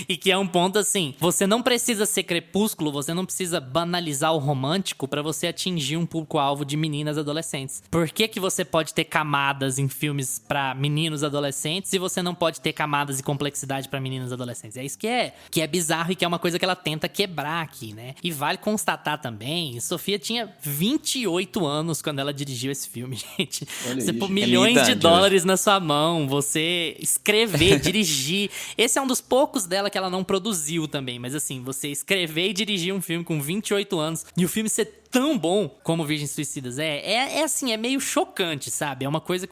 E que é um ponto assim, você não precisa ser Crepúsculo, você não precisa banalizar o romântico pra você atingir um público-alvo de meninas adolescentes. Por que você pode ter camadas em filmes pra meninos adolescentes e você não pode ter camadas e complexidade pra meninas adolescentes? É isso que é bizarro e que é uma coisa que ela tenta quebrar aqui, né? E vale constatar também, Sofia tinha 28 anos quando ela dirigiu esse filme, gente. Olha Você isso. pôr É milhões minha de idade, dólares na sua mão, você escrever, dirigir. Esse é um dos poucos dela que ela não produziu também, mas assim, você escrever e dirigir um filme com 28 anos e o filme ser tão bom como Virgens Suicidas é assim, é meio chocante, sabe? É uma coisa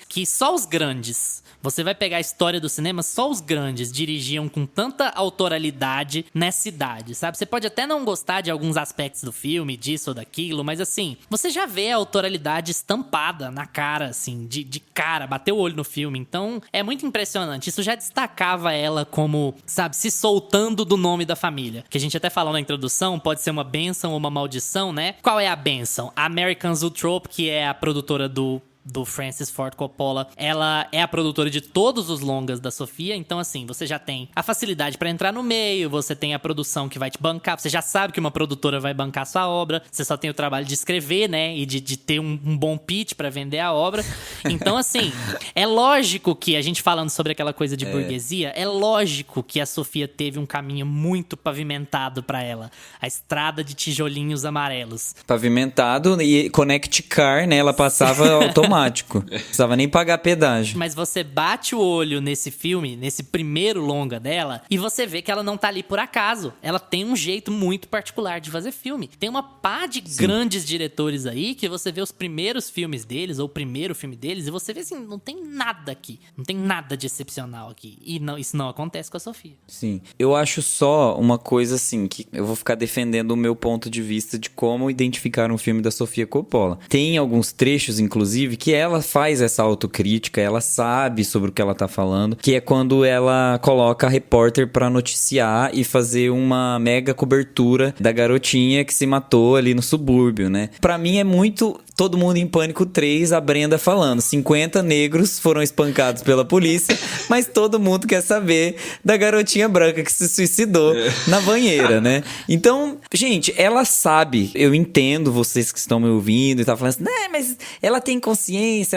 que só os grandes, você vai pegar a história do cinema, só os grandes dirigiam com tanta autoralidade nessa idade, sabe? Você pode até não gostar de alguns aspectos do filme, disso ou daquilo, mas assim, você já vê a autoralidade estampada na cara, assim, de cara, bater o olho no filme. Então, é muito impressionante. Isso já destacava ela como, sabe, se soltando do nome da família. Que a gente até falou na introdução, pode ser uma bênção ou uma maldição, né? Qual é a bênção? A American Zoetrope, que é a produtora do Francis Ford Coppola, ela é a produtora de todos os longas da Sofia, então assim, você já tem a facilidade pra entrar no meio, você tem a produção que vai te bancar, você já sabe que uma produtora vai bancar sua obra, você só tem o trabalho de escrever, né, e de ter um bom pitch pra vender a obra. Então assim, é lógico que a gente falando sobre aquela coisa de burguesia, é lógico que a Sofia teve um caminho muito pavimentado pra ela, a estrada de tijolinhos amarelos. Pavimentado e Connect Car, né? Ela passava automático. Não precisava nem pagar pedágio. Mas você bate o olho nesse filme, nesse primeiro longa dela, e você vê que ela não tá ali por acaso. Ela tem um jeito muito particular de fazer filme. Tem uma pá de grandes diretores aí que você vê os primeiros filmes deles, ou o primeiro filme deles, e você vê assim, não tem nada aqui. Não tem nada de excepcional aqui. E não, isso não acontece com a Sofia. Sim. Eu acho só uma coisa assim, que eu vou ficar defendendo o meu ponto de vista de como identificar um filme da Sofia Coppola. Tem alguns trechos, inclusive, que ela faz essa autocrítica, ela sabe sobre o que ela tá falando, que é quando ela coloca a repórter pra noticiar e fazer uma mega cobertura da garotinha que se matou ali no subúrbio, né? Pra mim é muito Todo Mundo em Pânico 3, a Brenda falando, 50 negros foram espancados pela polícia, mas todo mundo quer saber da garotinha branca que se suicidou na banheira, né? Então, gente, ela sabe, eu entendo vocês que estão me ouvindo e tá falando assim, né, mas ela tem consciência,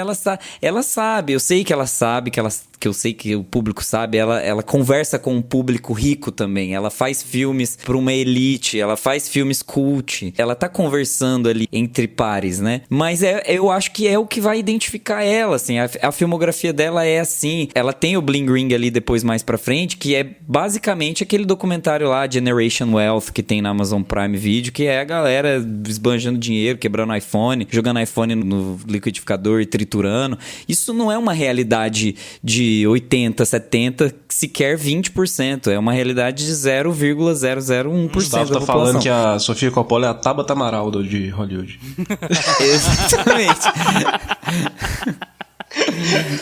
ela sabe, eu sei que ela sabe, que eu sei que o público sabe, ela conversa com um público rico também, ela faz filmes pra uma elite, ela faz filmes cult, ela tá conversando ali entre pares, né? Mas eu acho que é o que vai identificar ela, assim, a filmografia dela é assim, ela tem o Bling Ring ali depois mais pra frente, que é basicamente aquele documentário lá, Generation Wealth, que tem na Amazon Prime Video, que é a galera esbanjando dinheiro, quebrando iPhone, jogando iPhone no liquidificador e triturando. Isso não é uma realidade de 80, 70, sequer 20%. É uma realidade de 0,001% Gustavo da tá população. falando que a Sofia Coppola é a Tabata Amaral de Hollywood. Exatamente.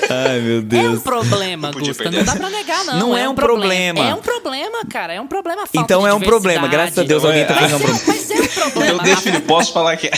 Ai, meu É um Deus. problema, Não podia Gusta. perder Não dá essa. pra negar, não. Não é um problema. É um problema, cara. É um problema. A falta Então de é um problema. diversidade. Graças a Deus alguém tá Mas fazendo um problema. mas é um problema. Eu defino, posso falar que é.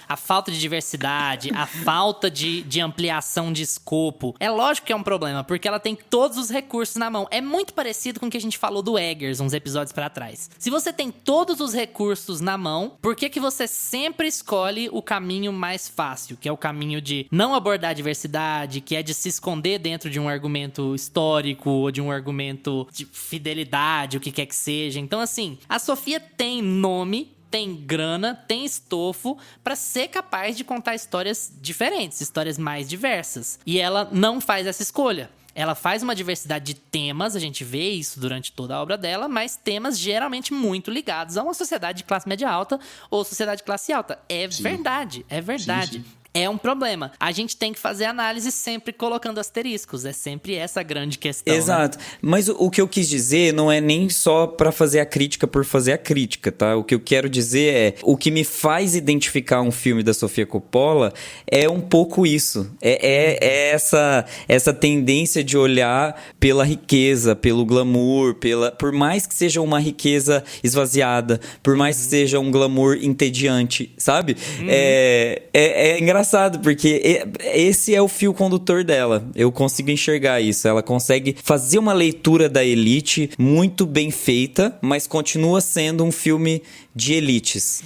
A falta de diversidade, a falta de ampliação de escopo. É lógico que é um problema, porque ela tem todos os recursos na mão. É muito parecido com o que a gente falou do Eggers uns episódios pra trás. Se você tem todos os recursos na mão, por que você sempre escolhe o caminho mais fácil? Que é o caminho de não abordar a diversidade, que é de se esconder dentro de um argumento histórico ou de um argumento de fidelidade, o que quer que seja. Então, assim, a Sofia tem nome, tem grana, tem estofo pra ser capaz de contar histórias diferentes, histórias mais diversas. E ela não faz essa escolha. Ela faz uma diversidade de temas, a gente vê isso durante toda a obra dela, mas temas geralmente muito ligados a uma sociedade de classe média alta ou sociedade de classe alta. É verdade, é verdade. Sim. é um problema. A gente tem que fazer análise sempre colocando asteriscos. É sempre essa grande questão. Exato. Né? Mas o que eu quis dizer não é nem só pra fazer a crítica por fazer a crítica, tá? O que eu quero dizer é, o que me faz identificar um filme da Sofia Coppola é um pouco isso. É essa tendência de olhar pela riqueza, pelo glamour, por mais que seja uma riqueza esvaziada, por mais que seja um glamour entediante, sabe? É engraçado, porque esse é o fio condutor dela. Eu consigo enxergar isso. Ela consegue fazer uma leitura da elite muito bem feita, mas continua sendo um filme de elites.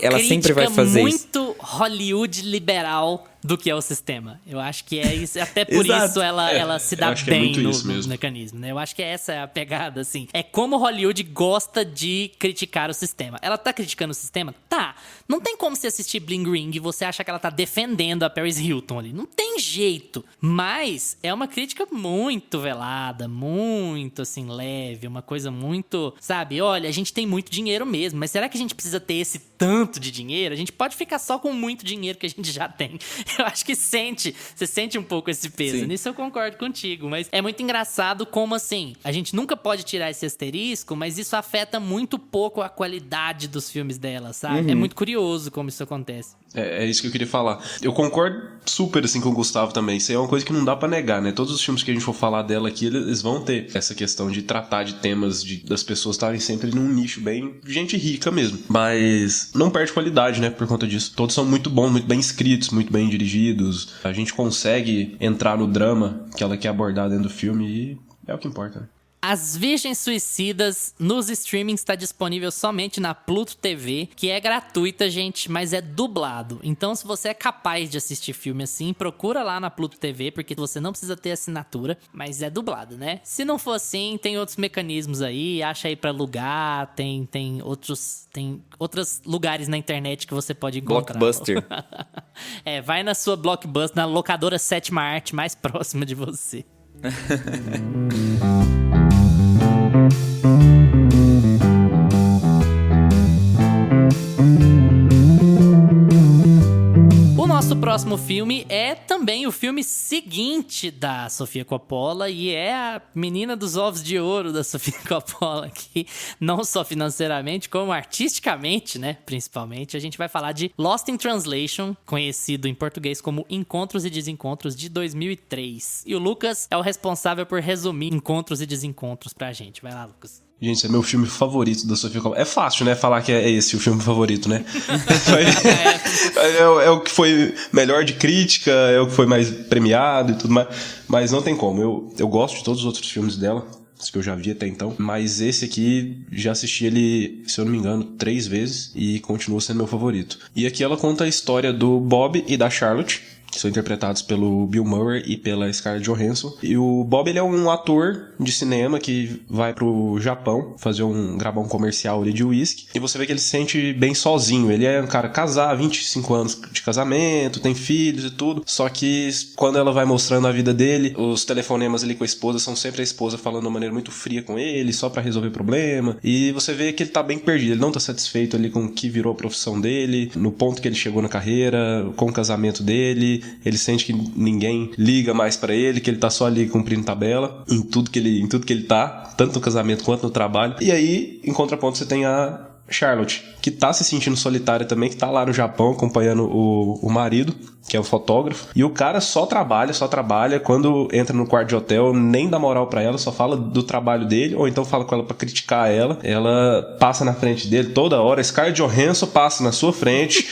Ela sempre vai fazer isso. Muito Hollywood liberal do que é o sistema. Eu acho que é isso. Até por isso ela se dá bem no mecanismo, né? Eu acho que essa é a pegada, assim. É como Hollywood gosta de criticar o sistema. Ela tá criticando o sistema? Tá. Não tem como você assistir Bling Ring e você achar que ela tá defendendo a Paris Hilton ali. Não tem jeito. Mas é uma crítica muito velada, muito, assim, leve. Uma coisa muito, sabe? Olha, a gente tem muito dinheiro mesmo, mas será que a gente precisa ter esse tanto de dinheiro? A gente pode ficar só com muito dinheiro que a gente já tem. Eu acho que você sente um pouco esse peso. Sim. Nisso eu concordo contigo, mas é muito engraçado como, assim, a gente nunca pode tirar esse asterisco, mas isso afeta muito pouco a qualidade dos filmes dela, sabe? É muito curioso como isso acontece. É isso que eu queria falar. Eu concordo super, assim, com o Gustavo também. Isso aí é uma coisa que não dá pra negar, né? Todos os filmes que a gente for falar dela aqui, eles vão ter essa questão de tratar de temas das pessoas estarem sempre num nicho bem gente rica mesmo. Mas não perde qualidade, né? Por conta disso. Todos são muito bons, muito bem escritos, muito bem dirigidos. A gente consegue entrar no drama que ela quer abordar dentro do filme e é o que importa, né? As Virgens Suicidas nos streamings está disponível somente na Pluto TV, que é gratuita, gente, mas é dublado. Então, se você é capaz de assistir filme assim, procura lá na Pluto TV, porque você não precisa ter assinatura, mas é dublado, né? Se não for assim, tem outros mecanismos aí, acha aí pra alugar, tem outros lugares na internet que você pode encontrar. Blockbuster. Vai na sua Blockbuster, na locadora Sétima Arte mais próxima de você. O nosso próximo filme é também o filme seguinte da Sofia Coppola e é a menina dos ovos de ouro da Sofia Coppola, que não só financeiramente, como artisticamente, né, principalmente, a gente vai falar de Lost in Translation, conhecido em português como Encontros e Desencontros, de 2003. E o Lucas é o responsável por resumir Encontros e Desencontros pra gente. Vai lá, Lucas. Gente, esse é meu filme favorito da Sofia Coppola. É fácil, né, falar que é esse o filme favorito, né? É o que foi melhor de crítica, é o que foi mais premiado e tudo mais. Mas não tem como. Eu gosto de todos os outros filmes dela, os que eu já vi até então. Mas esse aqui, já assisti ele, se eu não me engano, 3 vezes e continua sendo meu favorito. E aqui ela conta a história do Bob e da Charlotte, que são interpretados pelo Bill Murray e pela Scarlett Johansson. E o Bob, ele é um ator de cinema que vai pro Japão gravar um comercial ali de uísque. E você vê que ele se sente bem sozinho. Ele é um cara casado, 25 anos de casamento, tem filhos e tudo. Só que quando ela vai mostrando a vida dele, os telefonemas ali com a esposa são sempre a esposa falando de uma maneira muito fria com ele, só pra resolver problema. E você vê que ele tá bem perdido. Ele não tá satisfeito ali com o que virou a profissão dele, no ponto que ele chegou na carreira, com o casamento dele. Ele sente que ninguém liga mais pra ele, que ele tá só ali cumprindo tabela em tudo que ele tá, tanto no casamento quanto no trabalho. E aí, em contraponto, você tem a Charlotte, que tá se sentindo solitária também, que tá lá no Japão acompanhando o marido, que é o fotógrafo. E o cara só trabalha. Quando entra no quarto de hotel, nem dá moral pra ela, só fala do trabalho dele, ou então fala com ela pra criticar ela. Ela passa na frente dele toda hora. Scarlett Johansson passa na sua frente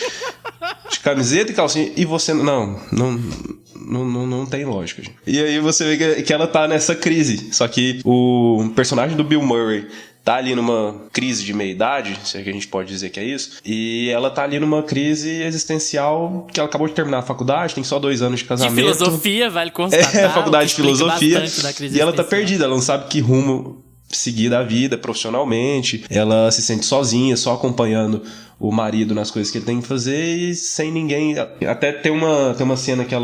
de camiseta e calcinha, e você não tem lógica, gente. E aí você vê que ela tá nessa crise. Só que o personagem do Bill Murray tá ali numa crise de meia-idade, se é que a gente pode dizer que é isso, e ela tá ali numa crise existencial, que ela acabou de terminar a faculdade, tem só 2 anos de casamento. De filosofia, vale constatar. Faculdade de filosofia. E ela tá perdida, ela não sabe que rumo seguir da vida profissionalmente. Ela se sente sozinha, só acompanhando o marido nas coisas que ele tem que fazer e sem ninguém. Até tem uma cena que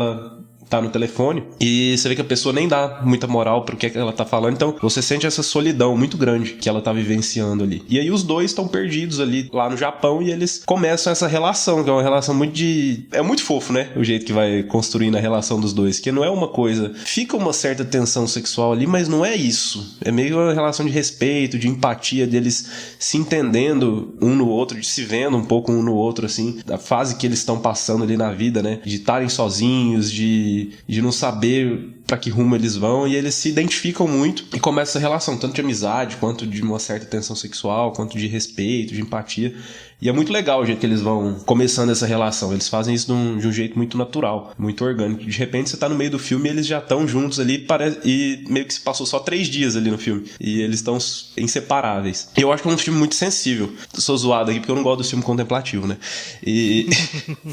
tá no telefone, e você vê que a pessoa nem dá muita moral pro que ela tá falando, então você sente essa solidão muito grande que ela tá vivenciando ali. E aí os dois estão perdidos ali lá no Japão e eles começam essa relação, que é uma relação muito de... É muito fofo, né? O jeito que vai construindo a relação dos dois, que não é uma coisa... Fica uma certa tensão sexual ali, mas não é isso. É meio uma relação de respeito, de empatia, deles se entendendo um no outro, de se vendo um pouco um no outro, assim, da fase que eles estão passando ali na vida, né? De estarem sozinhos, de não saber pra que rumo eles vão, e eles se identificam muito e começa essa relação, tanto de amizade, quanto de uma certa tensão sexual, quanto de respeito, de empatia. E é muito legal o jeito que eles vão começando essa relação. Eles fazem isso de um jeito muito natural, muito orgânico. De repente você tá no meio do filme e eles já estão juntos ali e meio que se passou só 3 dias ali no filme. E eles estão inseparáveis. E eu acho que é um filme muito sensível. Eu sou zoado aqui porque eu não gosto do filme contemplativo, né? E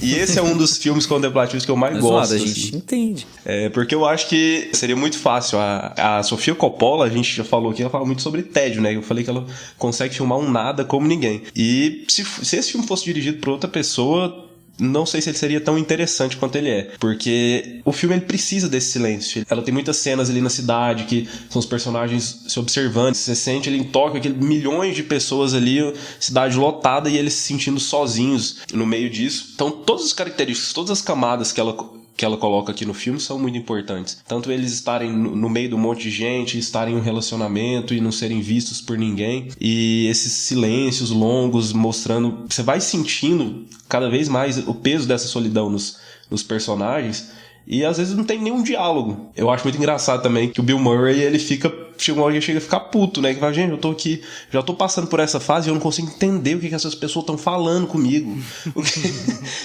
esse é um dos filmes contemplativos que eu mais gosto. Zoado, a gente entende. Porque eu acho que seria muito fácil. A Sofia Coppola, a gente já falou aqui, ela fala muito sobre tédio, né? Eu falei que ela consegue filmar um nada como ninguém. E se esse filme fosse dirigido por outra pessoa, não sei se ele seria tão interessante quanto ele é. Porque o filme ele precisa desse silêncio. Ela tem muitas cenas ali na cidade que são os personagens se observando. Você sente ele em Tóquio, aquele milhões de pessoas ali, cidade lotada, e eles se sentindo sozinhos no meio disso. Então todas as características, todas as camadas que ela coloca aqui no filme são muito importantes. Tanto eles estarem no meio de um monte de gente, estarem em um relacionamento e não serem vistos por ninguém. E esses silêncios longos mostrando... Você vai sentindo cada vez mais o peso dessa solidão nos personagens. E às vezes não tem nenhum diálogo. Eu acho muito engraçado também que o Bill Murray, ele chega uma hora que chega a ficar puto, né? Que fala, gente, eu tô aqui, já tô passando por essa fase e eu não consigo entender o que essas pessoas estão falando comigo.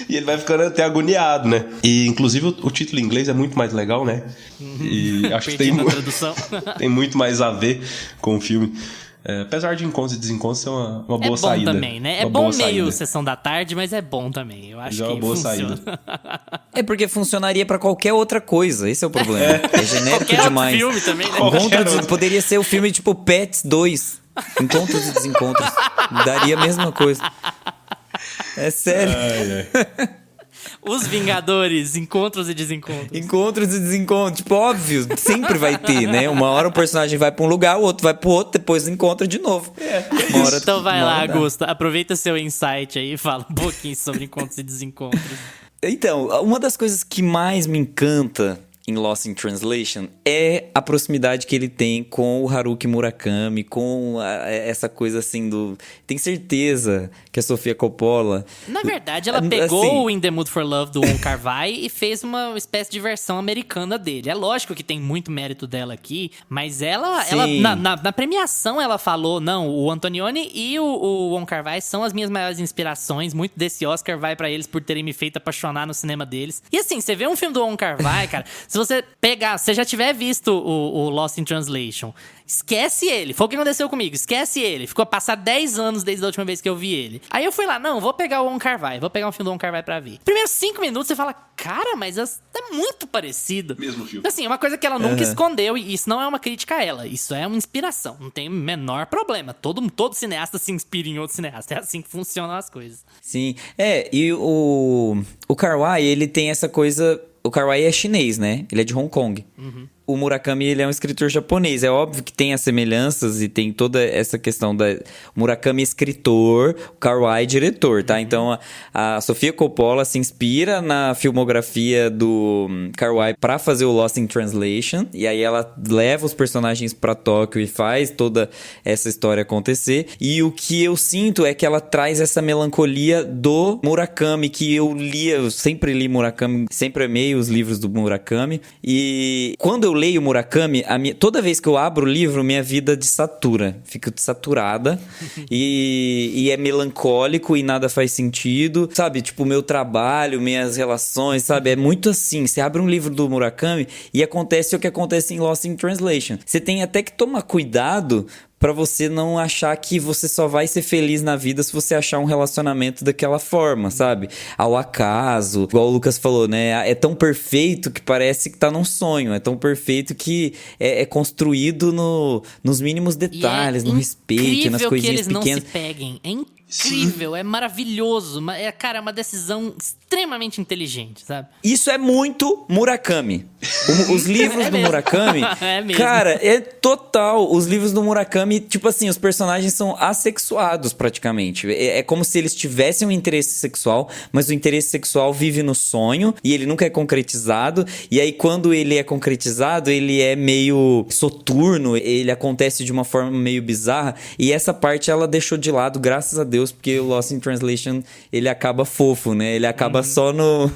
E ele vai ficando até agoniado, né? E inclusive o título em inglês é muito mais legal, né? E acho que tem muito mais a ver com o filme. Apesar de encontros e desencontros ser uma boa saída. É bom também, né? É bom meio sessão da tarde, mas é bom também. Eu acho que uma boa funciona. Saída. É porque funcionaria pra qualquer outra coisa. Esse é o problema. É genérico qualquer demais. Outro filme também, né? Poderia ser o filme tipo Pets 2. Encontros e desencontros. Daria a mesma coisa. É sério. Os Vingadores, encontros e desencontros. Encontros e desencontros. Tipo, óbvio, sempre vai ter, né? Uma hora o personagem vai pra um lugar, o outro vai pro outro, depois encontra de novo. Então vai lá, Augusto. Aproveita seu insight aí e fala um pouquinho sobre encontros e desencontros. Então, uma das coisas que mais me encanta em Lost in Translation é a proximidade que ele tem com o Haruki Murakami, com essa coisa assim do... Tem certeza que a Sofia Coppola... Na verdade, ela pegou o In the Mood for Love do Wong Kar-wai e fez uma espécie de versão americana dele. É lógico que tem muito mérito dela aqui, mas ela na premiação ela falou, não, o Antonioni e o Wong Kar-wai são as minhas maiores inspirações, muito desse Oscar vai pra eles por terem me feito apaixonar no cinema deles. E assim, você vê um filme do Wong Kar-wai, cara... Se você pegar, se você já tiver visto o Lost in Translation, esquece ele. Foi o que aconteceu comigo, esquece ele. Ficou a passar 10 anos desde a última vez que eu vi ele. Aí eu fui lá, não, vou pegar o Wong Kar-wai, vou pegar um filme do Wong Kar-wai pra ver. Primeiros 5 minutos você fala, cara, mas é muito parecido. Mesmo filme. Assim, é uma coisa que ela nunca escondeu, e isso não é uma crítica a ela, isso é uma inspiração, não tem o menor problema. Todo cineasta se inspira em outro cineasta, é assim que funcionam as coisas. Sim, e o Kar-wai, ele tem essa coisa... O Kar-wai é chinês, né? Ele é de Hong Kong. Uhum. O Murakami, ele é um escritor japonês. É óbvio que tem as semelhanças e tem toda essa questão da... O Murakami é escritor, o Kar-wai é diretor, tá? Então, a Sofia Coppola se inspira na filmografia do Kar-wai pra fazer o Lost in Translation. E aí ela leva os personagens pra Tóquio e faz toda essa história acontecer. E o que eu sinto é que ela traz essa melancolia do Murakami, que eu sempre li Murakami, sempre amei os livros do Murakami. E quando eu leio Murakami, toda vez que eu abro o livro, minha vida desatura. Fico desaturada. e é melancólico e nada faz sentido. Sabe? Tipo, meu trabalho, minhas relações, sabe? É muito assim. Você abre um livro do Murakami e acontece o que acontece em Lost in Translation. Você tem até que tomar cuidado pra você não achar que você só vai ser feliz na vida se você achar um relacionamento daquela forma, sabe? Ao acaso, igual o Lucas falou, né? É tão perfeito que parece que tá num sonho. É tão perfeito que é construído nos mínimos detalhes, no respeito, nas coisinhas pequenas. É incrível que eles não se peguem. É incrível incrível, é maravilhoso. Cara, é uma decisão extremamente inteligente, sabe? Isso é muito Murakami. Os livros do Murakami, É mesmo. cara, é total. Os livros do Murakami, tipo assim, os personagens são assexuados praticamente. É como se eles tivessem um interesse sexual, mas o interesse sexual vive no sonho e ele nunca é concretizado. E aí, quando ele é concretizado, ele é meio soturno, ele acontece de uma forma meio bizarra. E essa parte ela deixou de lado, graças a Deus, porque o Lost in Translation ele acaba fofo, né? Ele acaba só no.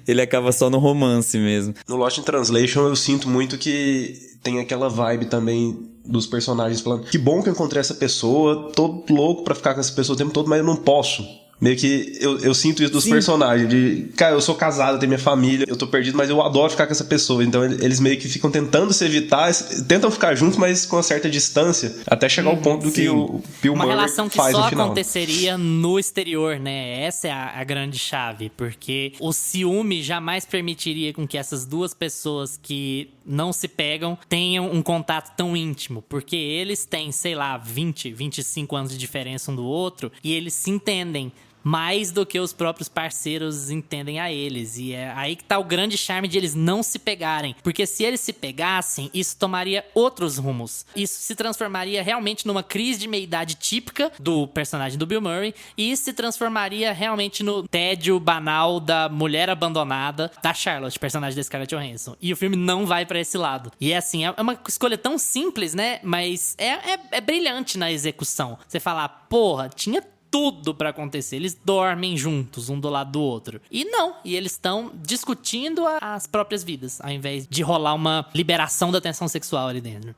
Ele acaba só no romance mesmo. No Lost in Translation eu sinto muito que tem aquela vibe também dos personagens falando: que bom que eu encontrei essa pessoa, tô louco pra ficar com essa pessoa o tempo todo, mas eu não posso. Meio que eu sinto isso dos personagens, de, cara, eu sou casado, eu tenho minha família, eu tô perdido, mas eu adoro ficar com essa pessoa. Então eles meio que ficam tentando se evitar, tentam ficar juntos, mas com uma certa distância, até chegar ao ponto do que o Bill Uma Murray relação que faz só no final. aconteceria no exterior, né? Essa é a grande chave, porque o ciúme jamais permitiria com que essas duas pessoas que não se pegam tenham um contato tão íntimo, porque eles têm, sei lá, 20, 25 anos de diferença um do outro, e eles se entendem mais do que os próprios parceiros entendem a eles. E é aí que tá o grande charme de eles não se pegarem. Porque se eles se pegassem, isso tomaria outros rumos. Isso se transformaria realmente numa crise de meia-idade típica do personagem do Bill Murray. E isso se transformaria realmente no tédio banal da mulher abandonada da Charlotte, personagem da Scarlett Johansson. E o filme não vai pra esse lado. E é assim, é uma escolha tão simples, né? Mas é brilhante na execução. Você fala, porra, tinha tudo pra acontecer. Eles dormem juntos, um do lado do outro. E não, e eles estão discutindo as próprias vidas, ao invés de rolar uma liberação da tensão sexual ali dentro.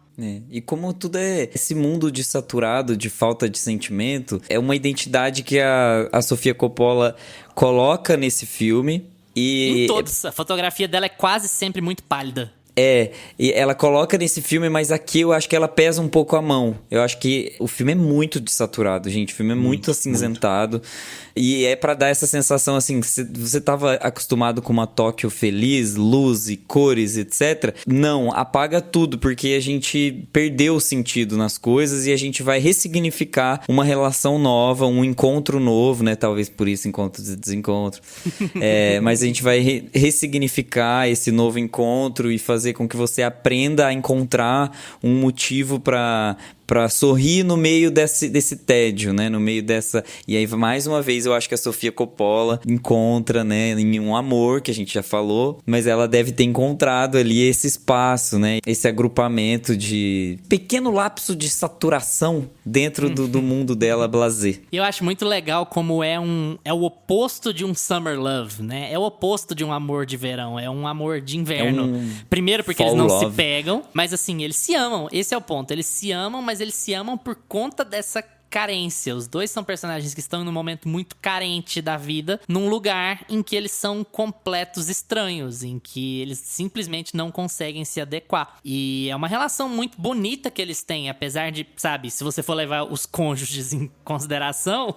E como tudo é esse mundo de saturado, de falta de sentimento, é uma identidade que a Sofia Coppola coloca nesse filme. E Em todos, a fotografia dela é quase sempre muito pálida. E ela coloca nesse filme, mas aqui eu acho que ela pesa um pouco a mão. Eu acho que o filme é muito desaturado, gente. O filme é muito acinzentado. E é pra dar essa sensação, assim, que você tava acostumado com uma Tóquio feliz, luz e cores, etc. Não, apaga tudo, porque a gente perdeu o sentido nas coisas e a gente vai ressignificar uma relação nova, um encontro novo, né? Talvez por isso encontros e desencontros. Mas a gente vai ressignificar esse novo encontro e fazer com que você aprenda a encontrar um motivo pra sorrir no meio desse tédio, né? No meio dessa... E aí, mais uma vez, eu acho que a Sofia Coppola encontra, né? Em um amor, que a gente já falou, mas ela deve ter encontrado ali esse espaço, né? Esse agrupamento de... pequeno lapso de saturação dentro do mundo dela, blasé. E eu acho muito legal como é o oposto de um summer love, né? É o oposto de um amor de verão, é um amor de inverno. Primeiro porque eles não se pegam, mas assim, eles se amam. Esse é o ponto. Eles se amam, mas eles se amam por conta dessa carência. Os dois são personagens que estão num momento muito carente da vida, num lugar em que eles são completos estranhos, em que eles simplesmente não conseguem se adequar. E é uma relação muito bonita que eles têm, apesar de, sabe, se você for levar os cônjuges em consideração,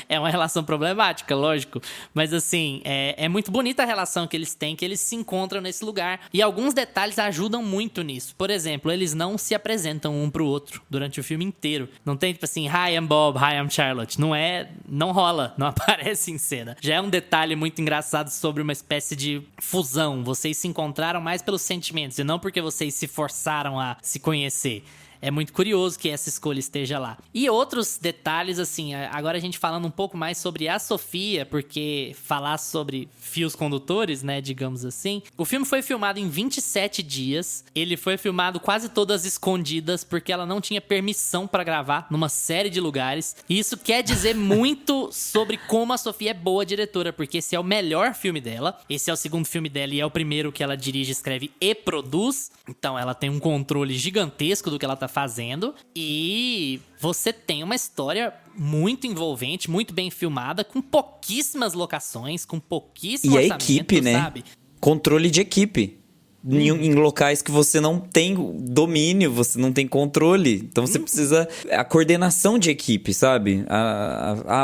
é uma relação problemática, lógico. Mas assim, é muito bonita a relação que eles têm, que eles se encontram nesse lugar. E alguns detalhes ajudam muito nisso. Por exemplo, eles não se apresentam um pro outro durante o filme inteiro. Não tem tipo assim, hi, I'm Bob, hi, I'm Charlotte. Não rola, não aparece em cena. Já é um detalhe muito engraçado sobre uma espécie de fusão. Vocês se encontraram mais pelos sentimentos e não porque vocês se forçaram a se conhecer. É muito curioso que essa escolha esteja lá. E outros detalhes, assim, agora a gente falando um pouco mais sobre a Sofia, porque falar sobre fios condutores, né, digamos assim. O filme foi filmado em 27 dias. Ele foi filmado quase todas escondidas, porque ela não tinha permissão para gravar numa série de lugares. E isso quer dizer muito sobre como a Sofia é boa diretora, porque esse é o melhor filme dela. Esse é o segundo filme dela e é o primeiro que ela dirige, escreve e produz. Então ela tem um controle gigantesco do que ela tá fazendo, e você tem uma história muito envolvente, muito bem filmada, com pouquíssimas locações, com pouquíssimo orçamento, a equipe, né? Sabe? Controle de equipe. Em locais que você não tem domínio, você não tem controle. Então você precisa... A coordenação de equipe, sabe?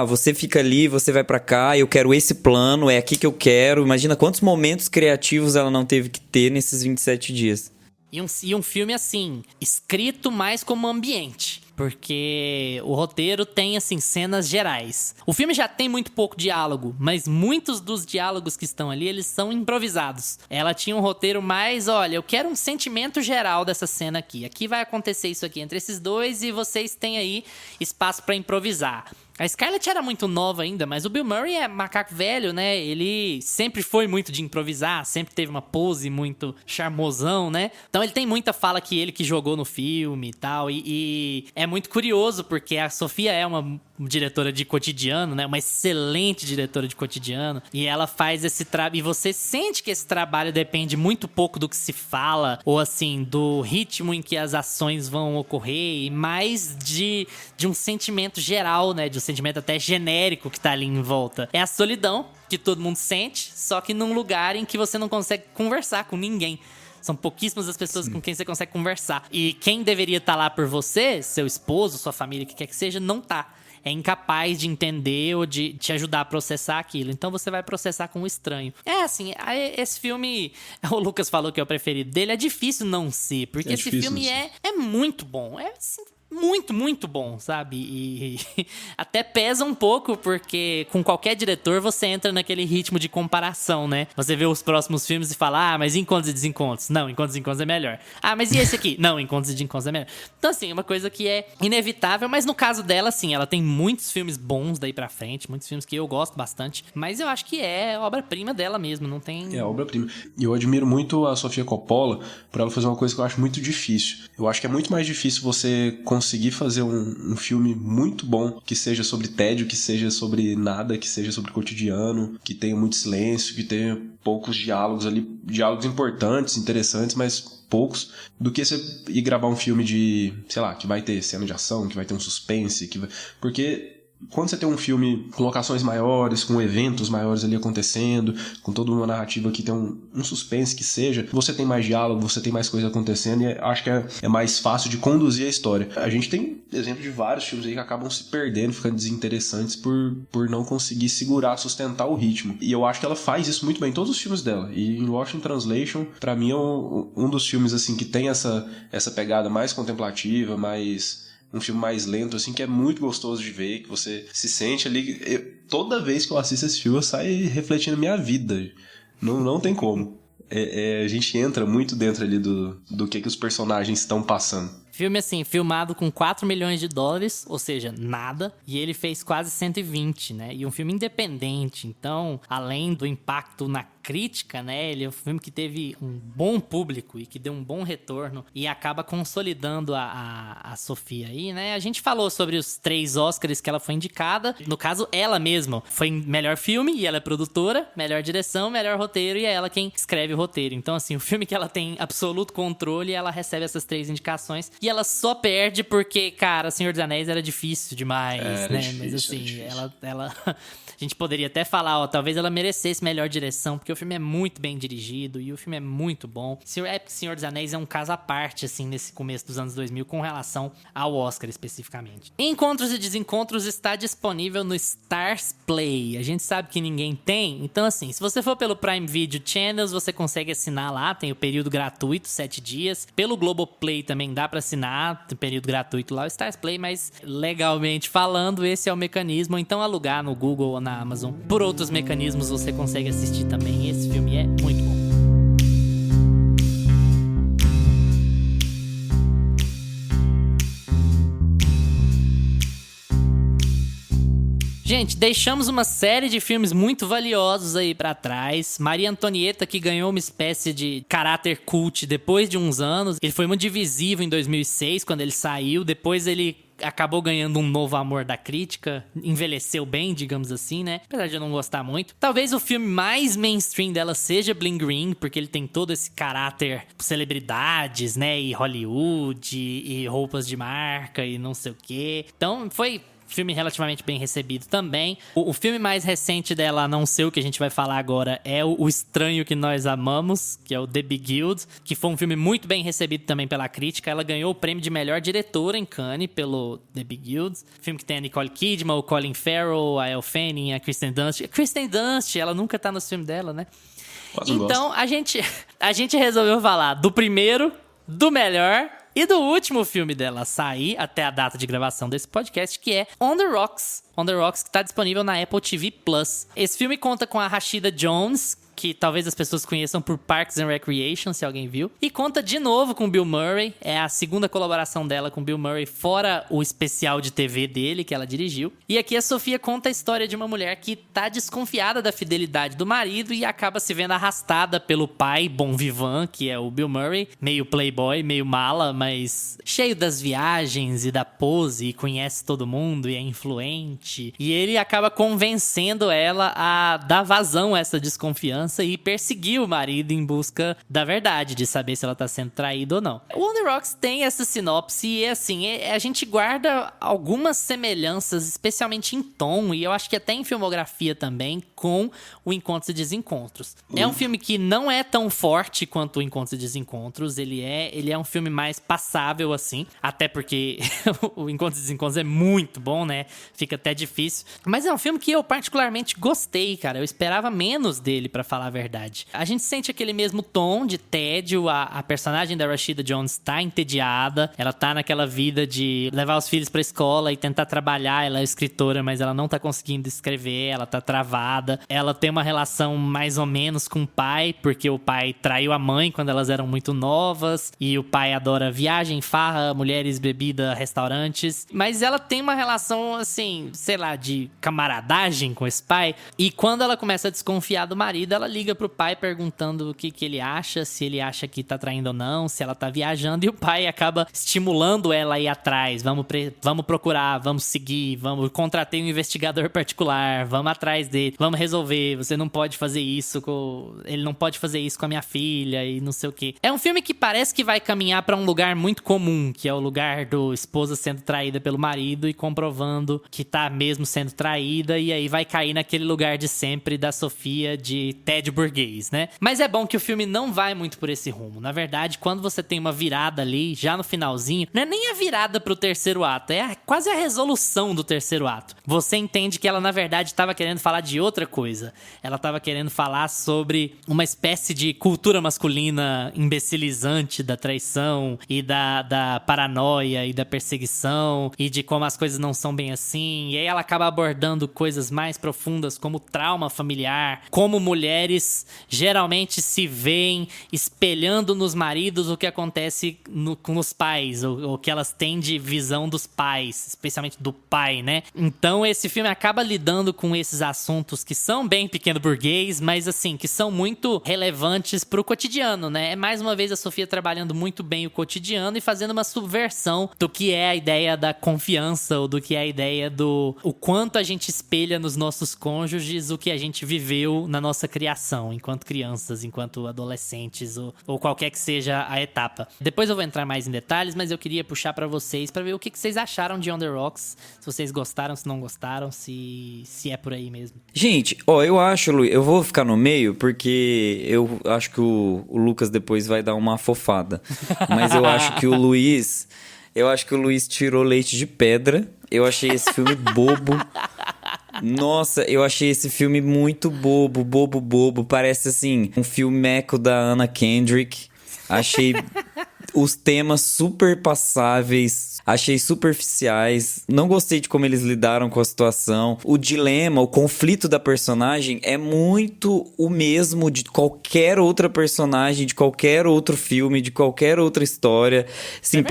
Você fica ali, você vai pra cá, eu quero esse plano, é aqui que eu quero. Imagina quantos momentos criativos ela não teve que ter nesses 27 dias. E um filme, assim, escrito mais como ambiente. Porque o roteiro tem, assim, cenas gerais. O filme já tem muito pouco diálogo, mas muitos dos diálogos que estão ali, eles são improvisados. Ela tinha um roteiro mais, olha, eu quero um sentimento geral dessa cena aqui. Aqui vai acontecer isso aqui entre esses dois e vocês têm aí espaço pra improvisar. A Scarlett era muito nova ainda, mas o Bill Murray é macaco velho, né? Ele sempre foi muito de improvisar, sempre teve uma pose muito charmosão, né? Então ele tem muita fala que ele que jogou no filme e tal. E é muito curioso, porque a Sofia é uma diretora de cotidiano, né? Uma excelente diretora de cotidiano. E ela faz esse trabalho. E você sente que esse trabalho depende muito pouco do que se fala, ou assim, do ritmo em que as ações vão ocorrer, e mais de um sentimento geral, né? De um sentimento até genérico que tá ali em volta. É a solidão que todo mundo sente, só que num lugar em que você não consegue conversar com ninguém. São pouquíssimas as pessoas com quem você consegue conversar. E quem deveria estar lá por você, seu esposo, sua família, o que quer que seja, não tá. É incapaz de entender ou de te ajudar a processar aquilo. Então você vai processar com o estranho. É assim, esse filme, o Lucas falou que é o preferido dele, é difícil não ser, porque esse filme é muito bom. É assim, muito, muito bom, sabe? E até pesa um pouco, porque com qualquer diretor você entra naquele ritmo de comparação, né? Você vê os próximos filmes e fala, mas Encontros e Desencontros? Não, Encontros e Desencontros é melhor. Mas e esse aqui? Não, Encontros e Desencontros é melhor. Então, assim, é uma coisa que é inevitável, mas no caso dela, assim, ela tem muitos filmes bons daí pra frente, muitos filmes que eu gosto bastante, mas eu acho que é obra-prima dela mesmo, não tem... É obra-prima. E eu admiro muito a Sofia Coppola por ela fazer uma coisa que eu acho muito difícil. Eu acho que é muito mais difícil você conseguir fazer um filme muito bom, que seja sobre tédio, que seja sobre nada, que seja sobre cotidiano, que tenha muito silêncio, que tenha poucos diálogos ali, diálogos importantes, interessantes, mas poucos, do que você ir gravar um filme de, sei lá, que vai ter cena de ação, que vai ter um suspense, porque quando você tem um filme com locações maiores, com eventos maiores ali acontecendo, com toda uma narrativa que tem um suspense que seja, você tem mais diálogo, você tem mais coisa acontecendo, e acho que é mais fácil de conduzir a história. A gente tem exemplo de vários filmes aí que acabam se perdendo, ficando desinteressantes por não conseguir segurar, sustentar o ritmo. E eu acho que ela faz isso muito bem em todos os filmes dela. E em Lost in Translation, pra mim, é um dos filmes assim que tem essa pegada mais contemplativa, um filme mais lento, assim, que é muito gostoso de ver, que você se sente ali... Toda vez que eu assisto esse filme, eu saio refletindo a minha vida. Não tem como. A gente entra muito dentro ali do que os personagens estão passando. Filme, assim, filmado com 4 milhões de dólares, ou seja, nada. E ele fez quase 120, né? E um filme independente. Então, além do impacto na crítica, né? Ele é um filme que teve um bom público e que deu um bom retorno. E acaba consolidando a Sofia aí, né? A gente falou sobre os 3 Oscars que ela foi indicada. No caso, ela mesma foi melhor filme e ela é produtora. Melhor direção, melhor roteiro e é ela quem escreve o roteiro. Então, assim, o filme que ela tem absoluto controle, ela recebe essas 3 indicações. E ela só perde porque, cara, Senhor dos Anéis era difícil demais, né? Difícil, mas assim, ela a gente poderia até falar, talvez ela merecesse melhor direção, porque o filme é muito bem dirigido e o filme é muito bom. Senhor dos Anéis é um caso à parte, assim, nesse começo dos anos 2000, com relação ao Oscar especificamente. Encontros e Desencontros está disponível no Stars Play. A gente sabe que ninguém tem, então assim, se você for pelo Prime Video Channels, você consegue assinar lá, tem o período gratuito, 7 dias. Pelo Globoplay também dá pra assinar, tem período gratuito lá, o Stars Play, mas legalmente falando, esse é o mecanismo. Então alugar no Google ou na Amazon. Por outros mecanismos você consegue assistir também. Esse filme é muito bom. Gente, deixamos uma série de filmes muito valiosos aí pra trás. Maria Antonieta, que ganhou uma espécie de caráter cult depois de uns anos. Ele foi muito divisivo em 2006, quando ele saiu. Depois ele acabou ganhando um novo amor da crítica. Envelheceu bem, digamos assim, né? Apesar de eu não gostar muito. Talvez o filme mais mainstream dela seja Bling Ring, porque ele tem todo esse caráter celebridades, né? E Hollywood, e roupas de marca, e não sei o quê. Então, foi... filme relativamente bem recebido também. O filme mais recente dela, a não ser o que a gente vai falar agora, é o Estranho que Nós Amamos, que é o The Big Guild, que foi um filme muito bem recebido também pela crítica. Ela ganhou o prêmio de melhor diretora em Cannes pelo The Big Guild. Filme que tem a Nicole Kidman, o Colin Farrell, a Elle Fanning, a Kristen Dunst. A Kristen Dunst, ela nunca tá no filme dela, né? Quase então, a gente resolveu falar do primeiro, do melhor e do último filme dela sair até a data de gravação desse podcast, que é On the Rocks. On the Rocks, que tá disponível na Apple TV+. Esse filme conta com a Rashida Jones, que talvez as pessoas conheçam por Parks and Recreation, se alguém viu. E conta de novo com Bill Murray. É a segunda colaboração dela com Bill Murray, fora o especial de TV dele, que ela dirigiu. E aqui a Sofia conta a história de uma mulher que tá desconfiada da fidelidade do marido e acaba se vendo arrastada pelo pai, bom vivant, que é o Bill Murray. Meio playboy, meio mala, mas cheio das viagens e da pose, e conhece todo mundo e é influente. E ele acaba convencendo ela a dar vazão a essa desconfiança e perseguir o marido em busca da verdade, de saber se ela tá sendo traída ou não. O On The Rocks tem essa sinopse e, assim, a gente guarda algumas semelhanças, especialmente em tom, e eu acho que até em filmografia também, com o Encontros e Desencontros. É um filme que não é tão forte quanto o Encontros e Desencontros, ele é um filme mais passável, assim, até porque o Encontros e Desencontros é muito bom, né? Fica até difícil. Mas é um filme que eu particularmente gostei, cara. Eu esperava menos dele, pra falar a verdade. A gente sente aquele mesmo tom de tédio, a personagem da Rashida Jones tá entediada, ela tá naquela vida de levar os filhos pra escola e tentar trabalhar, ela é escritora, mas ela não tá conseguindo escrever, ela tá travada, ela tem uma relação mais ou menos com o pai, porque o pai traiu a mãe quando elas eram muito novas, e o pai adora viagem, farra, mulheres, bebida, restaurantes, mas ela tem uma relação, assim, sei lá, de camaradagem com esse pai, e quando ela começa a desconfiar do marido, ela liga pro pai perguntando o que ele acha, se ele acha que tá traindo ou não, se ela tá viajando, e o pai acaba estimulando ela a ir atrás. Vamos procurar, vamos seguir, contratei um investigador particular, vamos atrás dele, vamos resolver, você não pode fazer isso ele não pode fazer isso com a minha filha e não sei o quê. É um filme que parece que vai caminhar pra um lugar muito comum, que é o lugar do esposa sendo traída pelo marido e comprovando que tá mesmo sendo traída, e aí vai cair naquele lugar de sempre da Sofia de tédio burguês, né? Mas é bom que o filme não vai muito por esse rumo. Na verdade, quando você tem uma virada ali, já no finalzinho, não é nem a virada pro terceiro ato, é quase a resolução do terceiro ato. Você entende que ela, na verdade, estava querendo falar de outra coisa. Ela estava querendo falar sobre uma espécie de cultura masculina imbecilizante da traição e da paranoia e da perseguição e de como as coisas não são bem assim. E aí ela acaba abordando coisas mais profundas como trauma familiar, como mulheres geralmente se veem espelhando nos maridos o que acontece com os pais, ou que elas têm de visão dos pais, especialmente do pai, né? Então esse filme acaba lidando com esses assuntos que são bem pequeno burguês, mas assim, que são muito relevantes pro cotidiano, né? É mais uma vez a Sofia trabalhando muito bem o cotidiano e fazendo uma subversão do que é a ideia da confiança, ou do que é a ideia do o quanto a gente espelha nos nossos cônjuges o que a gente viveu na nossa criação, enquanto crianças, enquanto adolescentes, ou qualquer que seja a etapa. Depois eu vou entrar mais em detalhes, mas eu queria puxar pra vocês pra ver o que vocês acharam de On The Rocks, se vocês gostaram, se não gostaram, se é por aí mesmo. Gente, eu acho, Luiz, eu vou ficar no meio porque eu acho que o Lucas depois vai dar uma afofada. Mas eu acho que o Luiz tirou leite de pedra. Eu achei esse filme bobo. Nossa, eu achei esse filme muito bobo. Parece, assim, um filmeco da Anna Kendrick. Achei os temas super passáveis, achei superficiais. Não gostei de como eles lidaram com a situação. O dilema, o conflito da personagem é muito o mesmo de qualquer outra personagem, de qualquer outro filme, de qualquer outra história. Sim,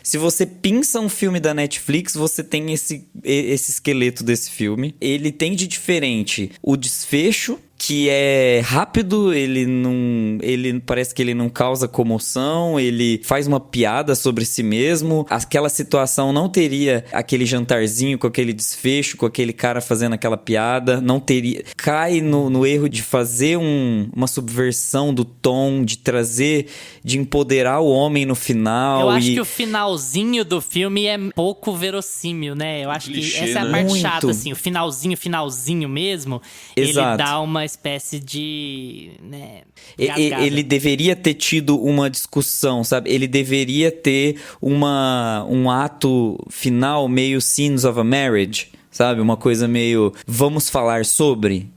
se você pinça um filme da Netflix, você tem esse esqueleto desse filme. Ele tem de diferente o desfecho, que é rápido, ele parece que ele não causa comoção, ele faz uma piada sobre si mesmo. Aquela situação não teria aquele jantarzinho com aquele desfecho, com aquele cara fazendo aquela piada, não teria. Cai no erro de fazer uma subversão do tom, de empoderar o homem no final. Eu acho que o finalzinho do filme é pouco verossímil, né? Eu acho que essa é a parte chata, assim, o finalzinho mesmo. Exato. Ele dá uma espécie de, né, ele deveria ter tido uma discussão, sabe? Ele deveria ter um ato final meio Scenes of a Marriage, sabe? Uma coisa meio vamos falar sobre.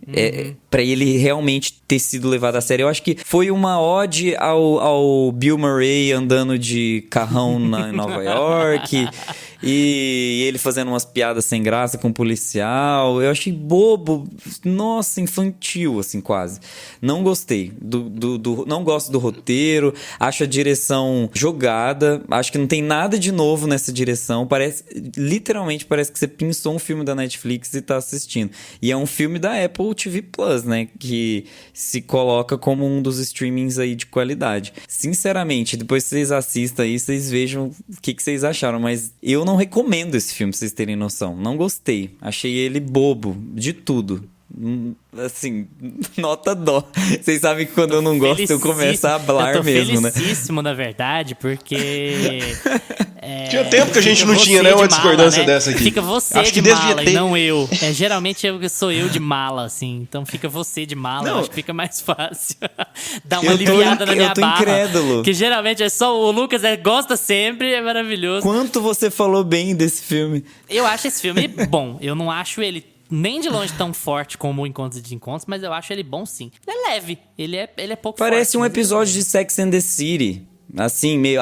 pra ele realmente ter sido levado a sério. Eu acho que foi uma ode ao Bill Murray andando de carrão em Nova York e ele fazendo umas piadas sem graça com o policial. Eu achei bobo, nossa, infantil, assim, quase. Não gostei. Não gosto do roteiro, acho a direção jogada, acho que não tem nada de novo nessa direção. Literalmente parece que você pensou um filme da Netflix e tá assistindo. E é um filme da Apple TV Plus, né? Que se coloca como um dos streamings aí de qualidade. Sinceramente, depois que vocês assistam aí, vocês vejam o que vocês acharam. Mas eu não recomendo esse filme, pra vocês terem noção. Não gostei. Achei ele bobo de tudo. Assim, nota dó. Vocês sabem que quando eu não gosto, eu começo a hablar mesmo, né? Eu tô felicíssimo, na verdade, porque... Tinha tempo que a gente não tinha, né? Uma discordância dessa aqui. Fica você acho de que mala e não eu. Geralmente sou eu de mala, assim. Então fica você de mala, eu acho que fica mais fácil. Dá uma aliviada na minha barra. Incrédulo. Que geralmente é só o Lucas gosta sempre, é maravilhoso. Quanto você falou bem desse filme? Eu acho esse filme bom. Eu não acho ele nem de longe tão forte como o Encontros e Desencontros, mas eu acho ele bom sim. Ele é leve, ele é pouco Parece forte. um episódio de Sex and the City. Assim, meio...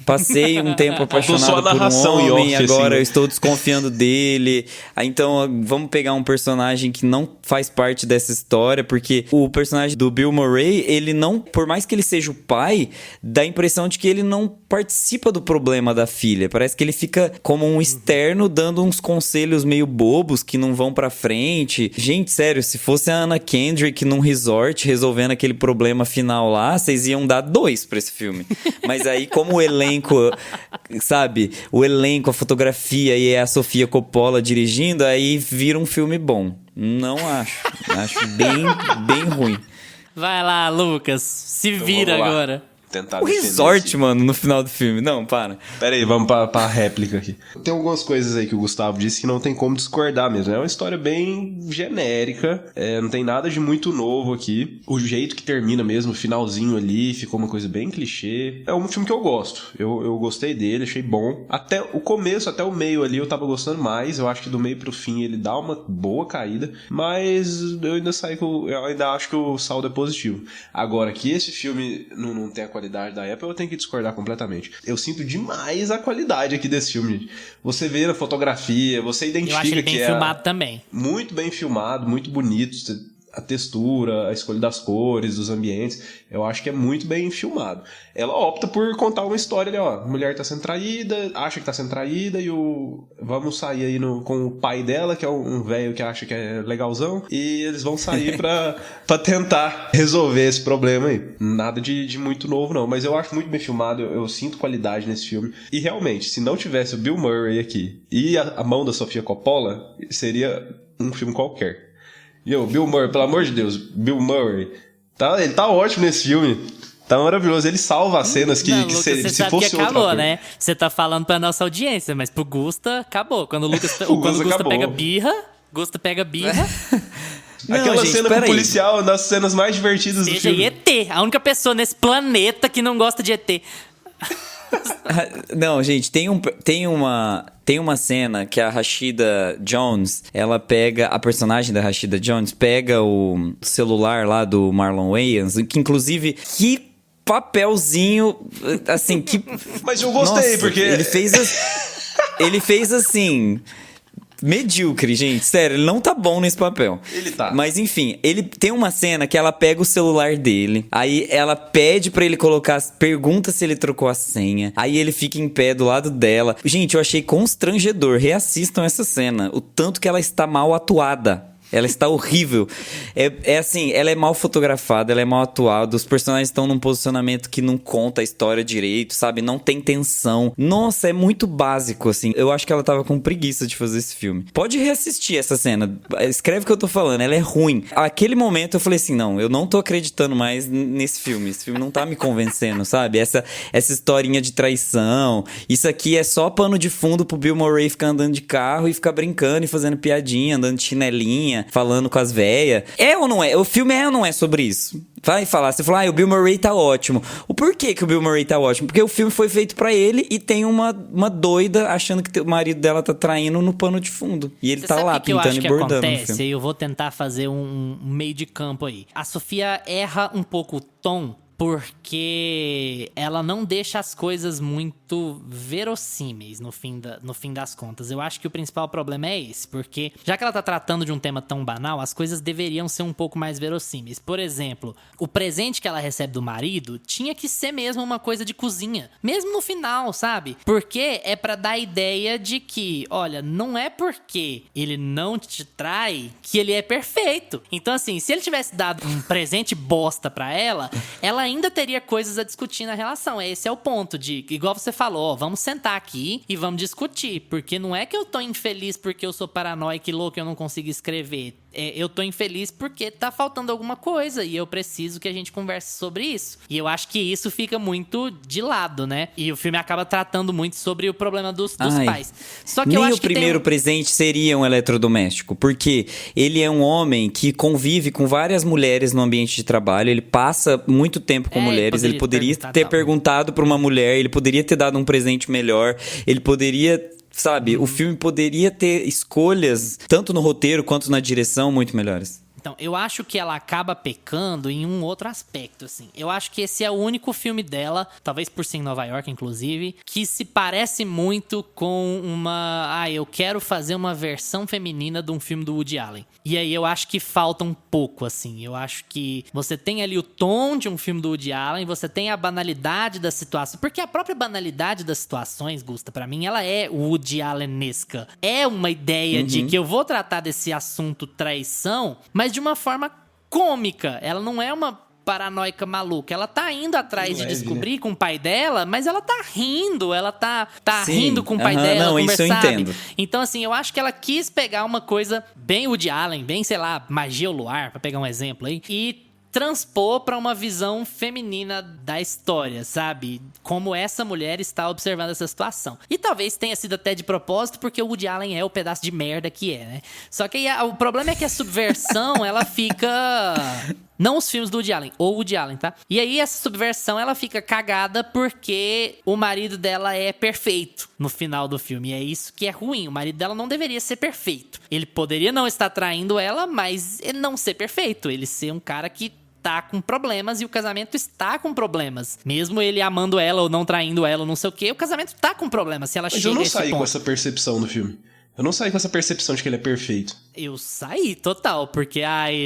Passei um tempo apaixonado por um homem e agora eu estou desconfiando dele. Então vamos pegar um personagem que não faz parte dessa história, porque o personagem do Bill Murray, ele não, por mais que ele seja o pai, dá a impressão de que ele não participa do problema da filha. Parece que ele fica como um externo dando uns conselhos meio bobos que não vão pra frente. Gente, sério, se fosse a Anna Kendrick num resort resolvendo aquele problema final lá, vocês iam dar 2 pra esse filme. Mas aí, como o elenco, sabe? O elenco, a fotografia e a Sofia Coppola dirigindo, aí vira um filme bom. Não acho. Acho bem ruim. Vai lá, Lucas. Se vira agora. O resort, mano, no final do filme. Não, para. Pera aí, vamos pra réplica aqui. Tem algumas coisas aí que o Gustavo disse que não tem como discordar mesmo. É uma história bem genérica, não tem nada de muito novo aqui. O jeito que termina mesmo, o finalzinho ali, ficou uma coisa bem clichê. É um filme que eu gosto. Eu gostei dele, achei bom. Até o começo, até o meio ali, eu tava gostando mais. Eu acho que do meio pro fim ele dá uma boa caída. Mas eu ainda acho que o saldo é positivo. Agora, que esse filme não tem a qualidade da Apple, eu tenho que discordar completamente. Eu sinto demais a qualidade aqui desse filme. Você vê na fotografia, você identifica que eu acho ele bem filmado também. Muito bem filmado, muito bonito. A textura, a escolha das cores, dos ambientes, eu acho que é muito bem filmado. Ela opta por contar uma história ali, ó, a mulher tá sendo traída, acha que tá sendo traída e vamos sair aí com o pai dela, que é um velho que acha que é legalzão, e eles vão sair pra tentar resolver esse problema aí. Nada de muito novo não, mas eu acho muito bem filmado, eu sinto qualidade nesse filme, e realmente, se não tivesse o Bill Murray aqui e a mão da Sofia Coppola, seria um filme qualquer. Bill Murray, pelo amor de Deus, Bill Murray, ele tá ótimo nesse filme, tá maravilhoso, ele salva as cenas que Lucas, se fosse que outra acabou, coisa. Né? Você tá falando pra nossa audiência, mas pro Gusta, acabou. Quando o Gusta pega birra, Aquela cena com o policial, das cenas mais divertidas do filme. ET, a única pessoa nesse planeta que não gosta de ET. Não, gente, tem uma cena que a Rashida Jones, a personagem da Rashida Jones pega o celular lá do Marlon Wayans, que inclusive, que papelzinho, assim, que... Mas eu gostei, porque... Ele fez assim... medíocre, gente. Sério, ele não tá bom nesse papel. Ele tá. Mas enfim, ele tem uma cena que ela pega o celular dele, aí ela pede pra ele colocar, pergunta se ele trocou a senha, aí ele fica em pé do lado dela. Gente, eu achei constrangedor. Reassistam essa cena. O tanto que ela está mal atuada. Ela está horrível. É assim, ela é mal fotografada, ela é mal atuada. Os personagens estão num posicionamento que não conta a história direito, sabe? Não tem tensão. Nossa, é muito básico, assim. Eu acho que ela tava com preguiça de fazer esse filme. Pode reassistir essa cena. Escreve o que eu tô falando, ela é ruim. Aquele momento eu falei assim, não, eu não tô acreditando mais nesse filme. Esse filme não tá me convencendo, sabe? Essa historinha de traição. Isso aqui é só pano de fundo pro Bill Murray ficar andando de carro e ficar brincando e fazendo piadinha, andando de chinelinha. velhinha falando com as véias. É ou não é? O filme é ou não é sobre isso? Vai falar, você falou, o Bill Murray tá ótimo. O porquê que o Bill Murray tá ótimo? Porque o filme foi feito pra ele e tem uma doida achando que o marido dela tá traindo no pano de fundo. E ele tá lá pintando e bordando no filme. Eu vou tentar fazer um meio de campo aí. A Sofia erra um pouco o tom porque ela não deixa as coisas muito verossímeis no fim das contas. Eu acho que o principal problema é esse, porque já que ela tá tratando de um tema tão banal, as coisas deveriam ser um pouco mais verossímeis. Por exemplo, o presente que ela recebe do marido tinha que ser mesmo uma coisa de cozinha, mesmo no final, sabe? Porque é pra dar a ideia de que, olha, não é porque ele não te trai que ele é perfeito. Então assim, se ele tivesse dado um presente bosta pra ela ainda teria coisas a discutir na relação. Esse é o ponto de, igual você falou, vamos sentar aqui e vamos discutir, porque não é que eu tô infeliz porque eu sou paranoico e louco e eu não consigo escrever. Eu tô infeliz porque tá faltando alguma coisa e eu preciso que a gente converse sobre isso. E eu acho que isso fica muito de lado, né? E o filme acaba tratando muito sobre o problema dos pais. Só que nem eu acho o primeiro presente seria um eletrodoméstico, porque ele é um homem que convive com várias mulheres no ambiente de trabalho, ele passa muito tempo com mulheres, ele poderia ter perguntado pra uma mulher, ele poderia ter dado um presente melhor, ele poderia... Sabe, o filme poderia ter escolhas, tanto no roteiro quanto na direção, muito melhores. Então, eu acho que ela acaba pecando em um outro aspecto, assim. Eu acho que esse é o único filme dela, talvez por ser em Nova York, inclusive, que se parece muito com uma... eu quero fazer uma versão feminina de um filme do Woody Allen. E aí eu acho que falta um pouco, assim. Eu acho que você tem ali o tom de um filme do Woody Allen, você tem a banalidade da situação. Porque a própria banalidade das situações, Gusta, pra mim, ela é Woody Allenesca. É uma ideia de que eu vou tratar desse assunto traição, mas de uma forma cômica. Ela não é uma paranoica maluca. Ela tá indo atrás de descobrir com o pai dela, mas ela tá rindo. Ela tá rindo com o pai dela, não, isso eu entendo. Então, assim, eu acho que ela quis pegar uma coisa bem Woody Allen, bem, sei lá, Magia ao Luar, pra pegar um exemplo aí, e transpor pra uma visão feminina da história, sabe? Como essa mulher está observando essa situação. E talvez tenha sido até de propósito, porque o Woody Allen é o pedaço de merda que é, né? Só que aí, o problema é que a subversão, ela fica... Não os filmes do Woody Allen, ou Woody Allen, tá? E aí essa subversão, ela fica cagada porque o marido dela é perfeito no final do filme. E é isso que é ruim. O marido dela não deveria ser perfeito. Ele poderia não estar traindo ela, mas ele não ser perfeito. Ele ser um cara que tá com problemas e o casamento está com problemas. Mesmo ele amando ela ou não traindo ela ou não sei o quê, o casamento tá com problemas. Se ela chega a esse ponto. Mas eu não saí com essa percepção no filme. Eu não saí com essa percepção de que ele é perfeito. Eu saí, total, porque,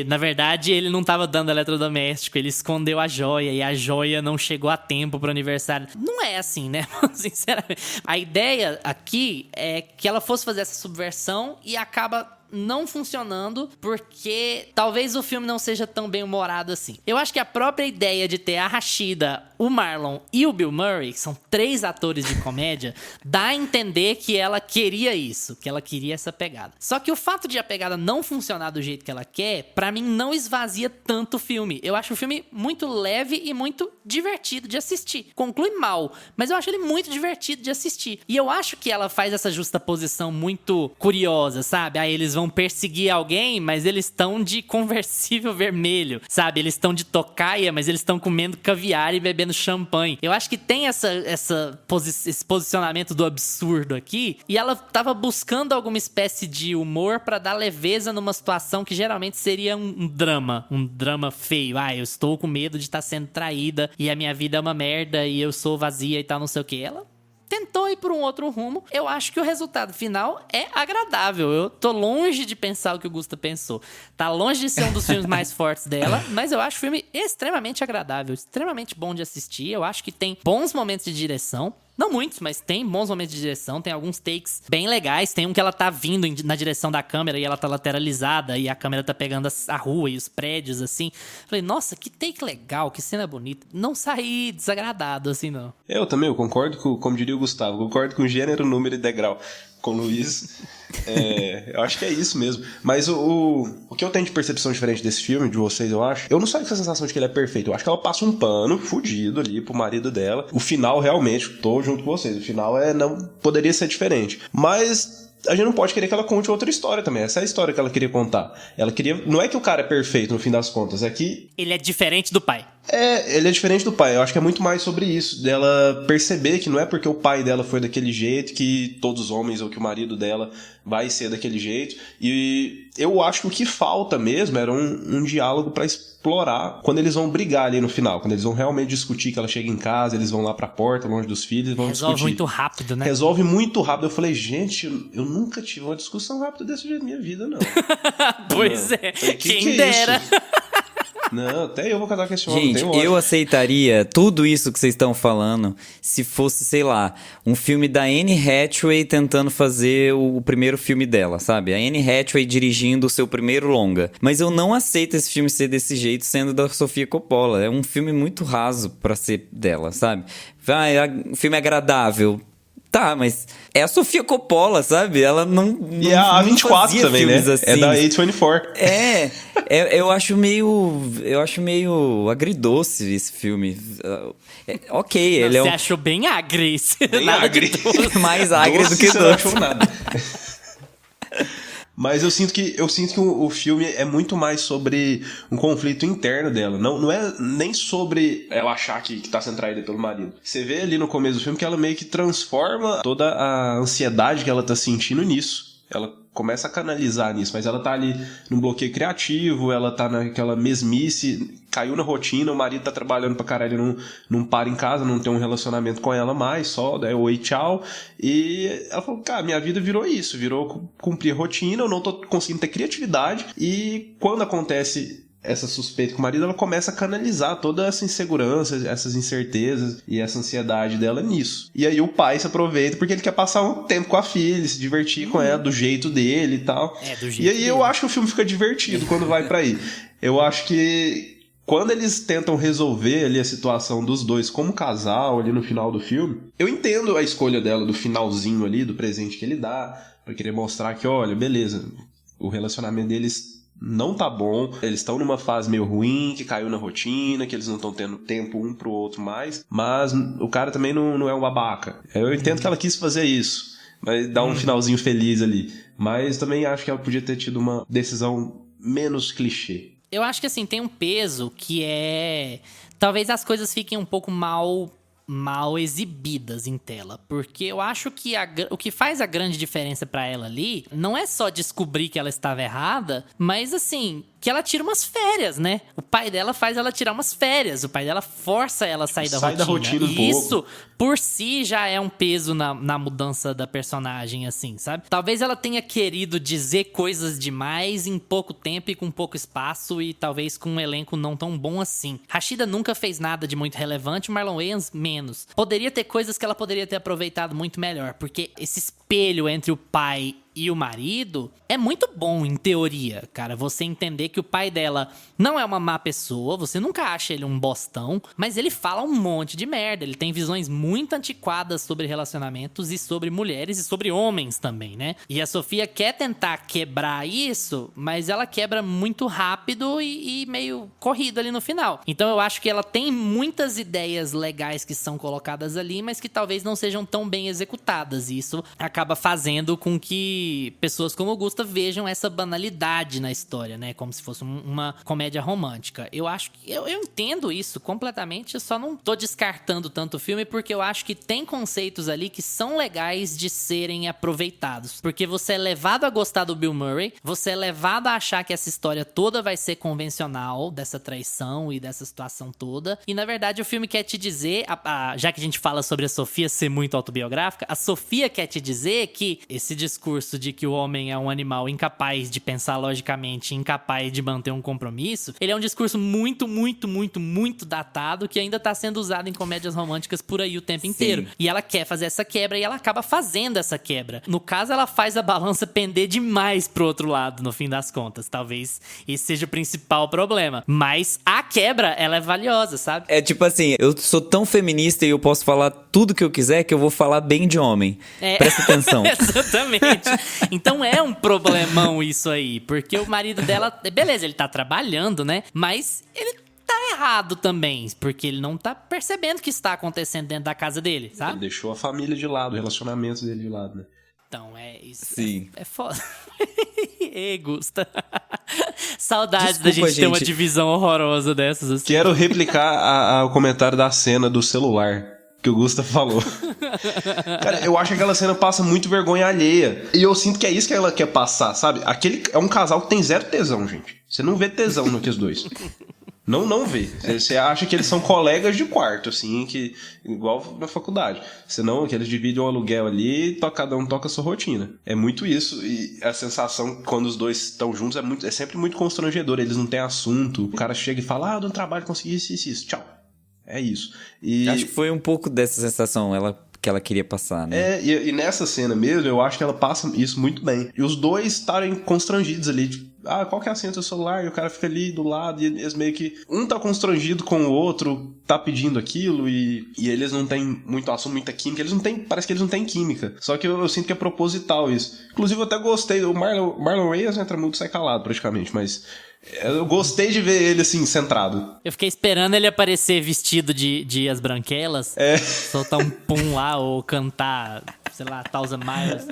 na verdade, ele não tava dando eletrodoméstico, ele escondeu a joia, e a joia não chegou a tempo pro aniversário. Não é assim, né? Sinceramente. A ideia aqui é que ela fosse fazer essa subversão e acaba não funcionando porque talvez o filme não seja tão bem humorado assim. Eu acho que a própria ideia de ter a Rashida, o Marlon e o Bill Murray, que são 3 atores de comédia, dá a entender que ela queria isso, que ela queria essa pegada. Só que o fato de a pegada não funcionar do jeito que ela quer, pra mim não esvazia tanto o filme. Eu acho o filme muito leve e muito divertido de assistir. Conclui mal, mas eu acho ele muito divertido de assistir. E eu acho que ela faz essa justaposição muito curiosa, sabe? Eles vão perseguir alguém, mas eles estão de conversível vermelho, sabe? Eles estão de tocaia, mas eles estão comendo caviar e bebendo champanhe. Eu acho que tem esse posicionamento do absurdo aqui, e ela tava buscando alguma espécie de humor pra dar leveza numa situação que geralmente seria um drama feio. Eu estou com medo de estar sendo traída e a minha vida é uma merda e eu sou vazia e tal, não sei o que. Ela tentou ir por um outro rumo. Eu acho que o resultado final é agradável. Eu tô longe de pensar o que o Gusta pensou. Tá longe de ser um dos filmes mais fortes dela, mas eu acho o filme extremamente agradável, extremamente bom de assistir. Eu acho que tem bons momentos de direção. Não muitos, mas tem bons momentos de direção. Tem alguns takes bem legais. Tem um que ela tá vindo na direção da câmera e ela tá lateralizada e a câmera tá pegando a rua e os prédios, assim. Falei, nossa, que take legal, que cena bonita. Não saí desagradado, assim, não. Eu também, eu concordo com, como diria o Gustavo, concordo com gênero, número e degrau. Com o Luiz, eu acho que é isso mesmo. Mas o que eu tenho de percepção diferente desse filme, de vocês, eu acho, eu não saio com essa sensação de que ele é perfeito. Eu acho que ela passa um pano fudido ali pro marido dela. O final, realmente, tô junto com vocês, o final não poderia ser diferente. Mas a gente não pode querer que ela conte outra história também. Essa é a história que ela queria contar. Ela queria... Não é que o cara é perfeito no fim das contas, é que... Ele é diferente do pai. Ele é diferente do pai. Eu acho que é muito mais sobre isso, dela perceber que não é porque o pai dela foi daquele jeito que todos os homens ou que o marido dela vai ser daquele jeito. E eu acho que o que falta mesmo era um diálogo pra explorar quando eles vão brigar ali no final, quando eles vão realmente discutir, que ela chega em casa, eles vão lá pra porta, longe dos filhos, vão Resolve discutir. muito rápido, né? Resolve muito rápido. Eu falei, gente, eu nunca tive uma discussão rápida desse jeito na minha vida, não. Pois Não. é, Falei, quem é dera. isso? Não, até eu vou casar com esse homem. Gente, eu aceitaria tudo isso que vocês estão falando se fosse, sei lá, um filme da Anne Hathaway tentando fazer o primeiro filme dela, sabe? A Anne Hathaway dirigindo o seu primeiro longa. Mas eu não aceito esse filme ser desse jeito, sendo da Sofia Coppola. É um filme muito raso pra ser dela, sabe? O filme é agradável. Tá, mas é a Sofia Coppola, sabe? Ela não E a A24 também, né? Assim. É da A24. Eu acho meio agridoce esse filme. Ok, ele é Você achou bem agre. Bem Nada agre. de doce. mais agre do Doce, que você não achou doce. nada. Mas eu sinto que o filme é muito mais sobre um conflito interno dela. Não é nem sobre ela achar que tá sendo traída pelo marido. Você vê ali no começo do filme que ela meio que transforma toda a ansiedade que ela tá sentindo nisso. Ela começa a canalizar nisso, mas ela tá ali num bloqueio criativo, ela tá naquela mesmice, caiu na rotina, o marido tá trabalhando pra caralho, não para em casa, não tem um relacionamento com ela mais, só, né, oi, tchau. E ela falou, cara, minha vida virou isso, virou cumprir rotina, eu não tô conseguindo ter criatividade, e quando acontece essa suspeita com o marido, ela começa a canalizar toda essa insegurança, essas incertezas e essa ansiedade dela nisso. E aí o pai se aproveita porque ele quer passar um tempo com a filha, se divertir com ela, do jeito dele e tal. Do jeito e aí dele. eu acho que o filme fica divertido quando vai pra aí. Eu acho que quando eles tentam resolver ali a situação dos dois como casal ali no final do filme, eu entendo a escolha dela do finalzinho ali, do presente que ele dá, pra querer mostrar que, olha, beleza, o relacionamento deles não tá bom, eles estão numa fase meio ruim, que caiu na rotina, que eles não estão tendo tempo um pro outro mais, mas o cara também não é um babaca. Eu entendo que ela quis fazer isso, mas dá um finalzinho feliz ali, mas também acho que ela podia ter tido uma decisão menos clichê. Eu acho que assim, tem um peso que é... Talvez as coisas fiquem um pouco mal exibidas em tela, porque eu acho que o que faz a grande diferença pra ela ali não é só descobrir que ela estava errada, mas assim, que ela tira umas férias, né? O pai dela faz ela tirar umas férias, o pai dela força ela a sair da rotina. um E isso, pouco. por si, já é um peso na mudança da personagem, assim, sabe? Talvez ela tenha querido dizer coisas demais em pouco tempo e com pouco espaço, e talvez com um elenco não tão bom assim. Rashida nunca fez nada de muito relevante, Marlon Wayans menos. Poderia ter coisas que ela poderia ter aproveitado muito melhor, porque esse espelho entre o pai e o marido é muito bom, em teoria, cara. Você entender que o pai dela não é uma má pessoa, você nunca acha ele um bostão, mas ele fala um monte de merda. Ele tem visões muito antiquadas sobre relacionamentos e sobre mulheres e sobre homens também, né? E a Sofia quer tentar quebrar isso, mas ela quebra muito rápido e meio corrido ali no final. Então eu acho que ela tem muitas ideias legais que são colocadas ali, mas que talvez não sejam tão bem executadas. E isso acaba fazendo com que pessoas como o Gustav vejam essa banalidade na história, né? Como se fosse uma comédia romântica. Eu acho que... Eu entendo isso completamente, eu só não tô descartando tanto o filme porque eu acho que tem conceitos ali que são legais de serem aproveitados. Porque você é levado a gostar do Bill Murray, você é levado a achar que essa história toda vai ser convencional, dessa traição e dessa situação toda. E, na verdade, o filme quer te dizer, já que a gente fala sobre a Sofia ser muito autobiográfica, a Sofia quer te dizer que esse discurso de que o homem é um animal incapaz de pensar logicamente, incapaz de manter um compromisso, ele é um discurso muito, muito, muito, muito datado que ainda tá sendo usado em comédias românticas por aí o tempo inteiro. E ela quer fazer essa quebra e ela acaba fazendo essa quebra. No caso, ela faz a balança pender demais pro outro lado, no fim das contas. Talvez esse seja o principal problema. Mas a quebra, ela é valiosa, sabe? É tipo assim, eu sou tão feminista e eu posso falar tudo que eu quiser que eu vou falar bem de homem. Presta atenção. Exatamente. Então é um problemão isso aí, porque o marido dela, beleza, ele tá trabalhando, né? Mas ele tá errado também, porque ele não tá percebendo o que está acontecendo dentro da casa dele, sabe? Ele deixou a família de lado, o relacionamento dele de lado, né? Então, é isso. Sim. É foda. Ei, Gusta. Saudades Desculpa, da gente ter uma gente. divisão horrorosa dessas, assim. Quero replicar o comentário da cena do celular que o Gustavo falou. Cara, eu acho que aquela cena passa muito vergonha alheia. E eu sinto que é isso que ela quer passar, sabe? Aquele é um casal que tem zero tesão, gente. Você não vê tesão naqueles dois. Não vê. Você acha que eles são colegas de quarto, assim, que igual na faculdade. Senão que eles dividem um aluguel ali e cada um toca a sua rotina. É muito isso. E a sensação quando os dois estão juntos é sempre muito constrangedor. Eles não têm assunto. O cara chega e fala, no trabalho consegui isso. Tchau. É isso. E Acho que foi um pouco dessa sensação que ela queria passar, né? e nessa cena mesmo, eu acho que ela passa isso muito bem. E os dois estarem constrangidos ali, tipo, qual que é a senha do seu celular? E o cara fica ali do lado, e eles meio que... Um tá constrangido com o outro, tá pedindo aquilo, e eles não têm muito assunto, muita química. Parece que eles não têm química. Só que eu sinto que é proposital isso. Inclusive, eu até gostei. O Marlon Wayans entra muito, sai calado, praticamente, mas... Eu gostei de ver ele, assim, centrado. Eu fiquei esperando ele aparecer vestido de As Branquelas. Soltar um pum lá, ou cantar, sei lá, Thousand Miles.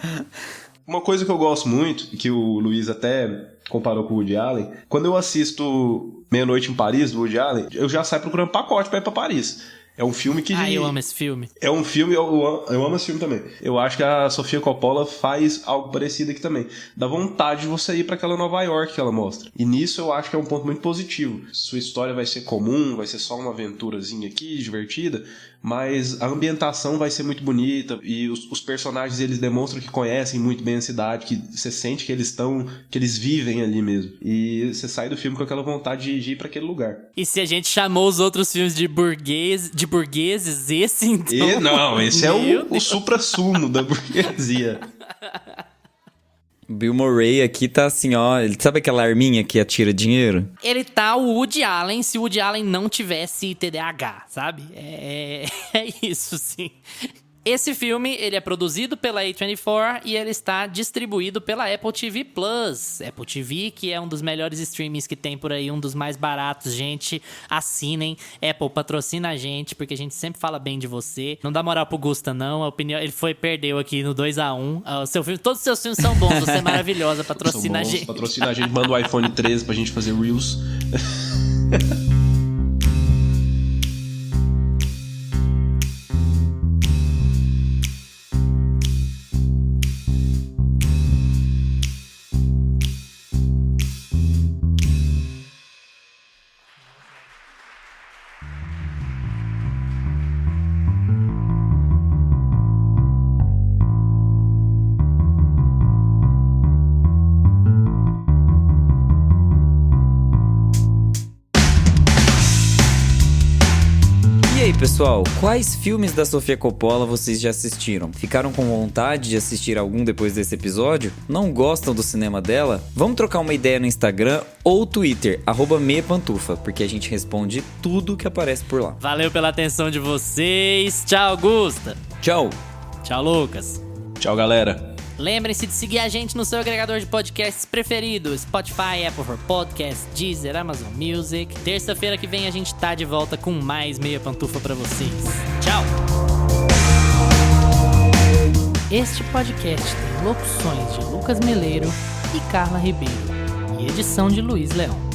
Uma coisa que eu gosto muito, que o Luiz até comparou com o Woody Allen, quando eu assisto Meia-Noite em Paris, do Woody Allen, eu já saio procurando pacote pra ir pra Paris. É um filme que... eu amo esse filme. É um filme, eu amo esse filme também. Eu acho que a Sofia Coppola faz algo parecido aqui também. Dá vontade de você ir pra aquela Nova York que ela mostra. E nisso eu acho que é um ponto muito positivo. Sua história vai ser comum, vai ser só uma aventurazinha aqui, divertida, mas a ambientação vai ser muito bonita e os personagens, eles demonstram que conhecem muito bem a cidade, que você sente que eles vivem ali mesmo. E você sai do filme com aquela vontade de ir pra aquele lugar. E se a gente chamou os outros filmes de burgueses, esse então... Não, esse é o supra-sumo da burguesia. Bill Murray aqui tá assim, ó... Sabe aquela arminha que atira dinheiro? Ele tá o Woody Allen se o Woody Allen não tivesse TDAH, sabe? É isso, sim. Esse filme, ele é produzido pela A24 e ele está distribuído pela Apple TV Plus. Apple TV, que é um dos melhores streamings que tem por aí, um dos mais baratos. Gente, assinem. Apple, patrocina a gente, porque a gente sempre fala bem de você. Não dá moral pro Gusta, não. A opinião, ele perdeu aqui no 2-1. Todos os seus filmes são bons, você é maravilhosa. Patrocina a gente. Patrocina a gente, manda o iPhone 13 pra gente fazer Reels. E aí, pessoal, quais filmes da Sofia Coppola vocês já assistiram? Ficaram com vontade de assistir algum depois desse episódio? Não gostam do cinema dela? Vamos trocar uma ideia no Instagram ou Twitter, @meiapantufa, porque a gente responde tudo que aparece por lá. Valeu pela atenção de vocês. Tchau, Gusta. Tchau! Tchau, Lucas. Tchau, galera. Lembrem-se de seguir a gente no seu agregador de podcasts preferido: Spotify, Apple for Podcasts, Deezer, Amazon Music. Terça-feira que vem a gente tá de volta com mais Meia Pantufa pra vocês. Tchau! Este podcast tem locuções de Lucas Meleiro e Carla Ribeiro e edição de Luiz Leão.